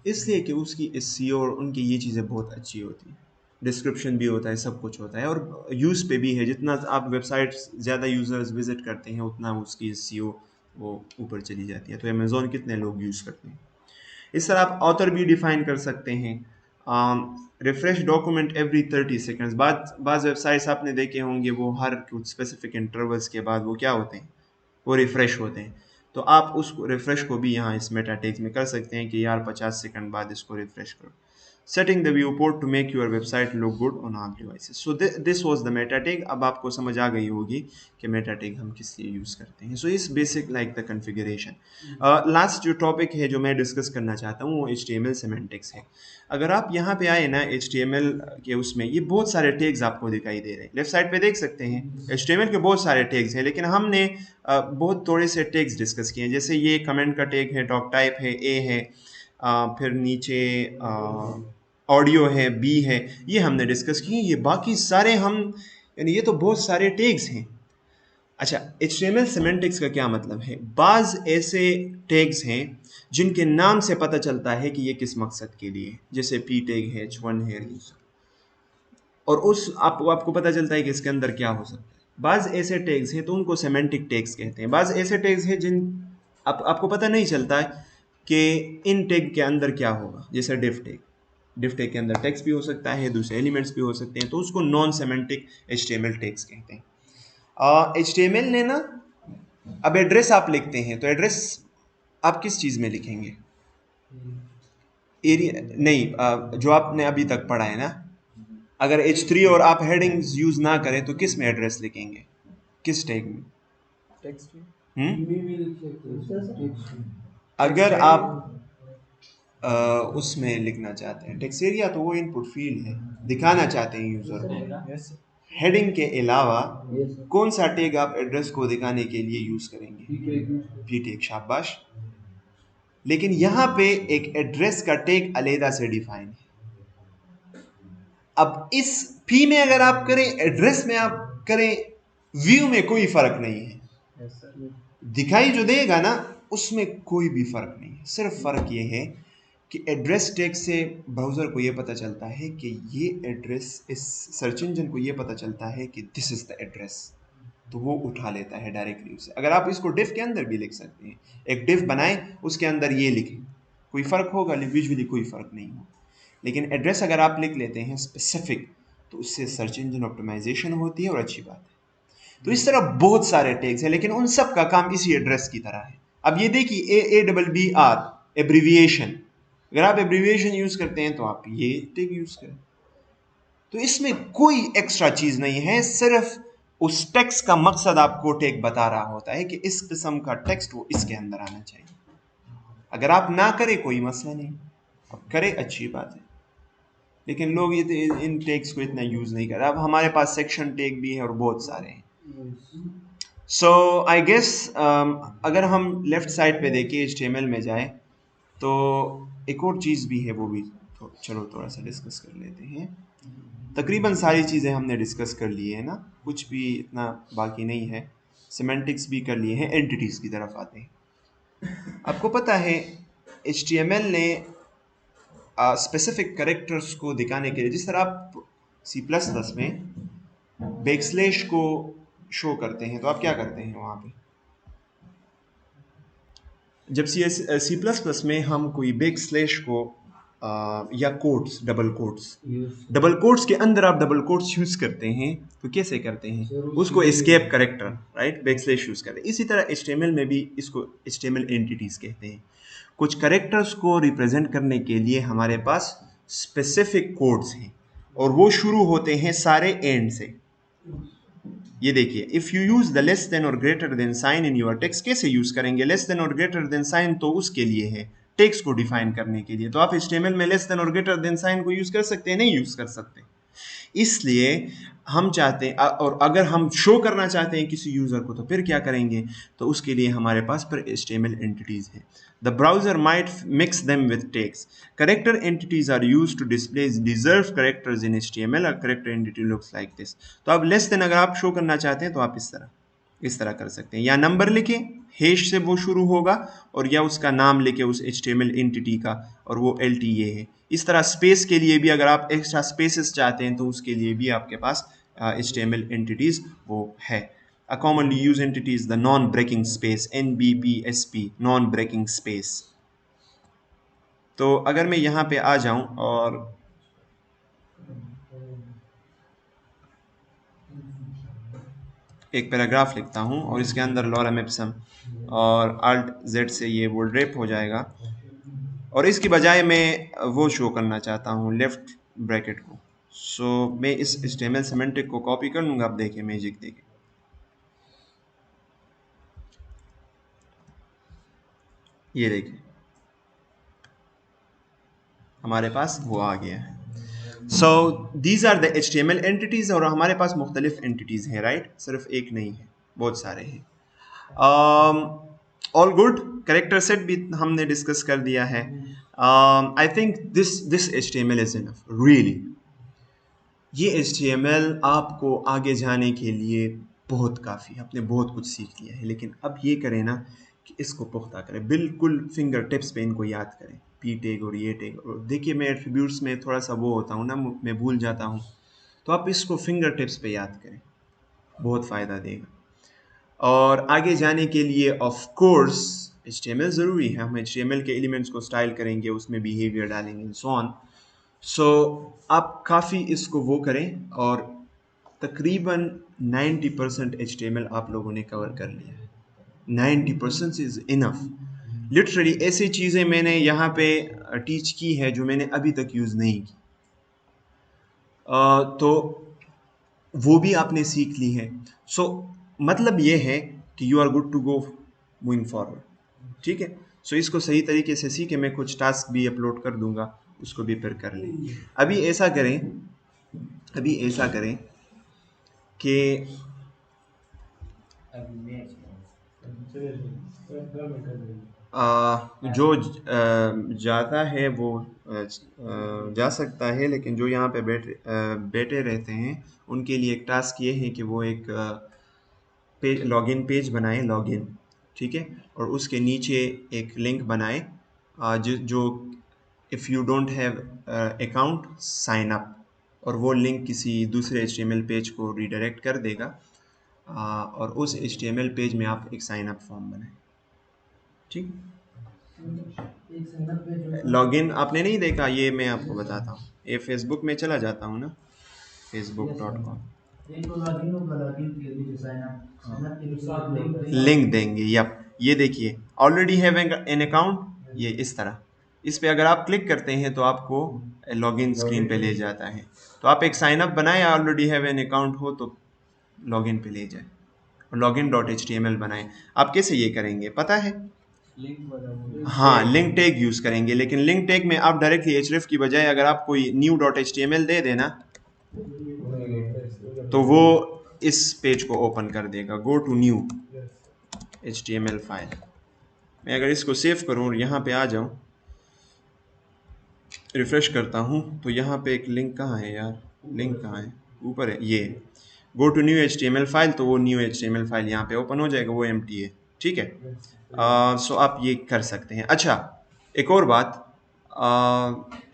इसलिए कि उसकी एसईओ और उनकी ये चीज़ें बहुत अच्छी होती हैं, डिस्क्रिप्शन भी होता है, सब कुछ होता है, और यूज़ पे भी है। जितना आप वेबसाइट ज़्यादा यूज़र्स विजिट करते हैं उतना उसकी एसईओ वो ऊपर चली जाती है। तो अमेजोन कितने लोग यूज़ करते हैं। इस तरह आप ऑथर भी डिफाइन कर सकते हैं। Refresh document every 30 seconds. बाज़ वेबसाइट्स आपने देखे होंगे वो हर कुछ स्पेसिफिक इंटरवल्स के बाद वो क्या होते हैं, वो रिफ्रेश होते हैं। तो आप उस रिफ्रेश को भी यहाँ इस मेटा टैग्स में कर सकते हैं कि यार 50 सेकंड बाद इसको रिफ्रेश करो। Setting the viewport to make your website look good on all devices. So this was the meta tag. अब आपको समझ आ गई होगी कि मेटा टैग हम किस लिए यूज़ करते हैं। सो इस basic like the configuration. Last जो टॉपिक है जो मैं डिस्कस करना चाहता हूँ वो HTML सेमेंटिक्स है। अगर आप यहाँ पे आए ना HTML के उसमें, ये बहुत सारे टैग्स आपको दिखाई दे रहे हैं, लेफ्ट साइड पे देख सकते हैं HTML के बहुत सारे टैग्स हैं, लेकिन हमने बहुत थोड़े से टैग्स डिस्कस किए हैं। जैसे ये कमेंट का टैग है, डॉक टाइप है, ए है, फिर नीचे ऑडियो है, बी है, ये हमने डिस्कस किए। ये बाकी सारे हम, यानी ये तो बहुत सारे टैग्स हैं। अच्छा, HTML सेमेंटिक्स का क्या मतलब है? बाज ऐसे टैग्स हैं जिनके नाम से पता चलता है कि ये किस मकसद के लिए, जैसे P टैग है, H1 है, और उस आपको पता चलता है कि इसके अंदर क्या हो सकता है। बाज ऐसे टैग्स हैं तो उनको सेमेंटिक टैग्स कहते हैं। बाज ऐसे टैग्स हैं जिन आपको पता नहीं चलता है कि इन टैग के अंदर क्या होगा, जैसे डिफ टैग। डिफ टैग के अंदर टेक्स्ट भी हो सकता है, दूसरे एलिमेंट्स भी हो सकते हैं, तो उसको नॉन सेमेंटिक HTML टैग्स कहते हैं। HTML ने ना, अब एड्रेस आप लिखते हैं तो एड्रेस आप किस चीज़ में लिखेंगे? एरिया नहीं, जो आपने अभी तक पढ़ा है ना, अगर H3 और आप हेडिंग्स यूज ना करें तो किस में एड्रेस लिखेंगे, किस टैग में? टेक्स्ट में। भी लिख सकते हैं। अगर आप उसमें लिखना चाहते हैं टेक्स्ट एरिया, तो वो इनपुट फील्ड है, दिखाना चाहते हैं यूजर को। यस। हेडिंग के अलावा कौन सा टैग आप एड्रेस को दिखाने के लिए यूज करेंगे? पी टैग, शाबाश। लेकिन यहाँ पे एक एड्रेस का टैग अलग से डिफाइन है। अब इस पी में अगर आप करें, एड्रेस में आप करें, व्यू में कोई फर्क नहीं है। Yes sir. दिखाई जो देगा ना उसमें कोई भी फर्क नहीं है। सिर्फ फर्क ये है कि एड्रेस टैग से ब्राउज़र को ये पता चलता है कि ये एड्रेस, इस सर्च इंजन को ये पता चलता है कि दिस इज़ द एड्रेस, तो वो उठा लेता है डायरेक्टली उसे। अगर आप इसको डिफ के अंदर भी लिख सकते हैं, एक डिफ बनाएं उसके अंदर ये लिखें, कोई फ़र्क होगा? विजुअली कोई फ़र्क नहीं होगा। लेकिन एड्रेस अगर आप लिख लेते हैं स्पेसिफिक, तो उससे सर्च इंजन ऑप्टिमाइजेशन होती है और अच्छी बात है। तो इस तरह बहुत सारे टैग्स हैं, लेकिन उन सब का काम इसी एड्रेस की तरह है। अब ये देखिए AABBR एब्रीविएशन, अगर आप एब्रीविएशन यूज करते हैं तो आप ये टैग यूज करें। तो इसमें कोई एक्स्ट्रा चीज नहीं है, सिर्फ उस टेक्स्ट का मकसद आपको टैग बता रहा होता है कि इस किस्म का टेक्स्ट वो इसके अंदर आना चाहिए। अगर आप ना करें कोई मसला नहीं, अब करें अच्छी बात है, लेकिन लोग ये इन टैग्स को इतना यूज नहीं कर रहे। अब हमारे पास सेक्शन टैग भी है और बहुत सारे हैं। सो आई गेस अगर हम लेफ्ट साइड पे देखें HTML में जाए तो एक और चीज़ भी है, वो भी चलो थोड़ा सा डिस्कस कर लेते हैं। तकरीबन सारी चीज़ें हमने डिस्कस कर ली है ना, कुछ भी इतना बाकी नहीं है। सिमेंटिक्स भी कर लिए हैं, एंटिटीज़ की तरफ आते हैं। आपको पता है HTML ने स्पेसिफिक कैरेक्टर्स को दिखाने के लिए, जिस तरह आप C++ में बैकस्लैश को शो करते हैं तो आप क्या करते हैं वहाँ पे? जब C++ में हम कोई बैकस्लैश को या कोट्स, डबल कोट्स के अंदर आप डबल कोट्स यूज करते हैं तो कैसे करते हैं? उसको escape character, right, backslash use करते हैं। इसी तरह HTML में भी इसको HTML एंटिटीज कहते हैं। कुछ कैरेक्टर्स को रिप्रेजेंट करने के लिए हमारे पास स्पेसिफिक कोड्स हैं और वो शुरू होते हैं सारे एंड से। ये देखिए, if you use the less than और greater than sign in your text, कैसे यूज करेंगे? लेस देन और ग्रेटर देन साइन तो उसके लिए है, टेक्स्ट को डिफाइन करने के लिए। तो आप HTML में लेस देन और ग्रेटर देन साइन को यूज कर सकते हैं? नहीं यूज कर सकते। इसलिए हम चाहते हैं और अगर हम शो करना चाहते हैं किसी यूज़र को तो फिर क्या करेंगे, तो उसके लिए हमारे पास फिर HTML एंटिटीज़ है. The browser might mix them with text. Character entities are used to display deserve characters in HTML. A character entity looks like this. तो अब लेस देन अगर आप शो करना चाहते हैं तो आप इस तरह कर सकते हैं, या नंबर लिखें, हैश से वो शुरू होगा, और या उसका नाम लिखे उस HTML एंटिटी का, और वो LTA है. इस तरह स्पेस के लिए भी अगर आप एक्स्ट्रा स्पेसेस चाहते हैं तो उसके लिए भी आपके पास HTML एंटिटीज वो है. A commonly used entity is the non-breaking space, NBPSP, non-breaking space. तो अगर मैं यहाँ पे आ जाऊँ और एक पैराग्राफ लिखता हूँ और इसके अंदर लॉरम इप्सम और Alt Z से ये बोल्ड रैप हो जाएगा, और इसकी बजाय मैं वो शो करना चाहता हूँ लेफ्ट ब्रैकेट को. सो मैं इस HTML सिमेंटिक को कॉपी कर लूँगा. आप देखिए मैजिक देखिए, ये देखिए हमारे पास वो आ गया है. So these are the HTML entities, और हमारे पास मुख्तलिफ एंटिटीज़ हैं, राइट, सिर्फ एक नहीं है, बहुत सारे हैं. All good. करेक्टर सेट भी हमने डिस्कस कर दिया है. I think this HTML is enough really. ये HTML आपको आगे जाने के लिए बहुत काफ़ी, आपने बहुत कुछ सीख लिया है, लेकिन अब ये करें ना कि इसको पुख्ता करें, बिल्कुल फिंगर टिप्स पे इनको याद करें, P टैग और ये टैग. और देखिए मैं एट्रीब्यूट्स में थोड़ा सा वो होता हूँ ना, मैं भूल जाता हूँ, तो आप इसको फिंगर टिप्स पे याद करें, बहुत फ़ायदा देगा. और आगे जाने के लिए ऑफ कोर्स HTML ज़रूरी है. हम HTML के एलिमेंट्स को स्टाइल करेंगे, उसमें बिहेवियर डालेंगे, सो ऑन. सो आप काफ़ी इसको वो करें, और तकरीबन 90% HTML आप लोगों ने कवर कर लिया है. 90% इज़ इनफ. लिटरली ऐसी चीज़ें मैंने यहाँ पे टीच की है जो मैंने अभी तक यूज़ नहीं की, तो वो भी आपने सीख ली है. सो मतलब ये है कि you are good to go moving forward. ठीक है. सो इसको सही तरीके से सीखे. मैं कुछ टास्क भी अपलोड कर दूंगा, उसको भी फिर कर लें. अभी ऐसा करें कि जो जाता है वो जा सकता है, लेकिन जो यहाँ पे बैठे रहते हैं उनके लिए एक टास्क ये है कि वो एक पेज, लॉगिन पेज बनाएं, लॉगिन, ठीक है, और उसके नीचे एक लिंक बनाएं जो if you don't have account sign up, और वो लिंक किसी दूसरे HTML पेज को रीडायरेक्ट कर देगा, और उस HTML पेज में आप एक साइन अप फॉर्म बनाएं. ठीक. लॉगिन आपने नहीं देखा, ये मैं आपको बताता हूँ. ये फेसबुक में चला जाता हूँ ना, facebook.com, लिंक देंगे. यप, ये देखिए ऑलरेडी हैव एन अकाउंट, ये इस तरह, इस पे अगर आप क्लिक करते हैं तो आपको लॉगिन स्क्रीन पे ले जाता है. तो आप एक साइन अप बनाए, ऑलरेडी हैव एन अकाउंट हो तो लॉगिन पे ले जाए, और login.html बनाएं. आप कैसे ये करेंगे पता है? हाँ, लिंक टैग यूज़ करेंगे, लेकिन लिंक टैग में आप डायरेक्टली href की बजाय अगर आप कोई new.html दे देना तो वो इस पेज को ओपन कर देगा. Go to new HTML file. मैं अगर इसको सेव करूँ और यहाँ पे आ जाऊँ, रिफ्रेश करता हूँ, तो यहाँ पे एक लिंक कहाँ है यार, लिंक कहाँ है, ऊपर है, ये go to new HTML file. तो वो न्यू HTML फाइल यहाँ पे ओपन हो जाएगा, वो एम्प्टी है. ठीक है. सो आप ये कर सकते हैं. अच्छा, एक और बात,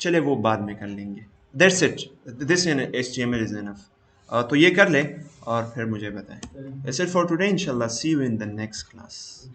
चले वो बाद में कर लेंगे. That's it, this HTML is enough. तो ये कर ले और फिर मुझे बताएं. That's it for today. इंशाल्लाह see you in the next class.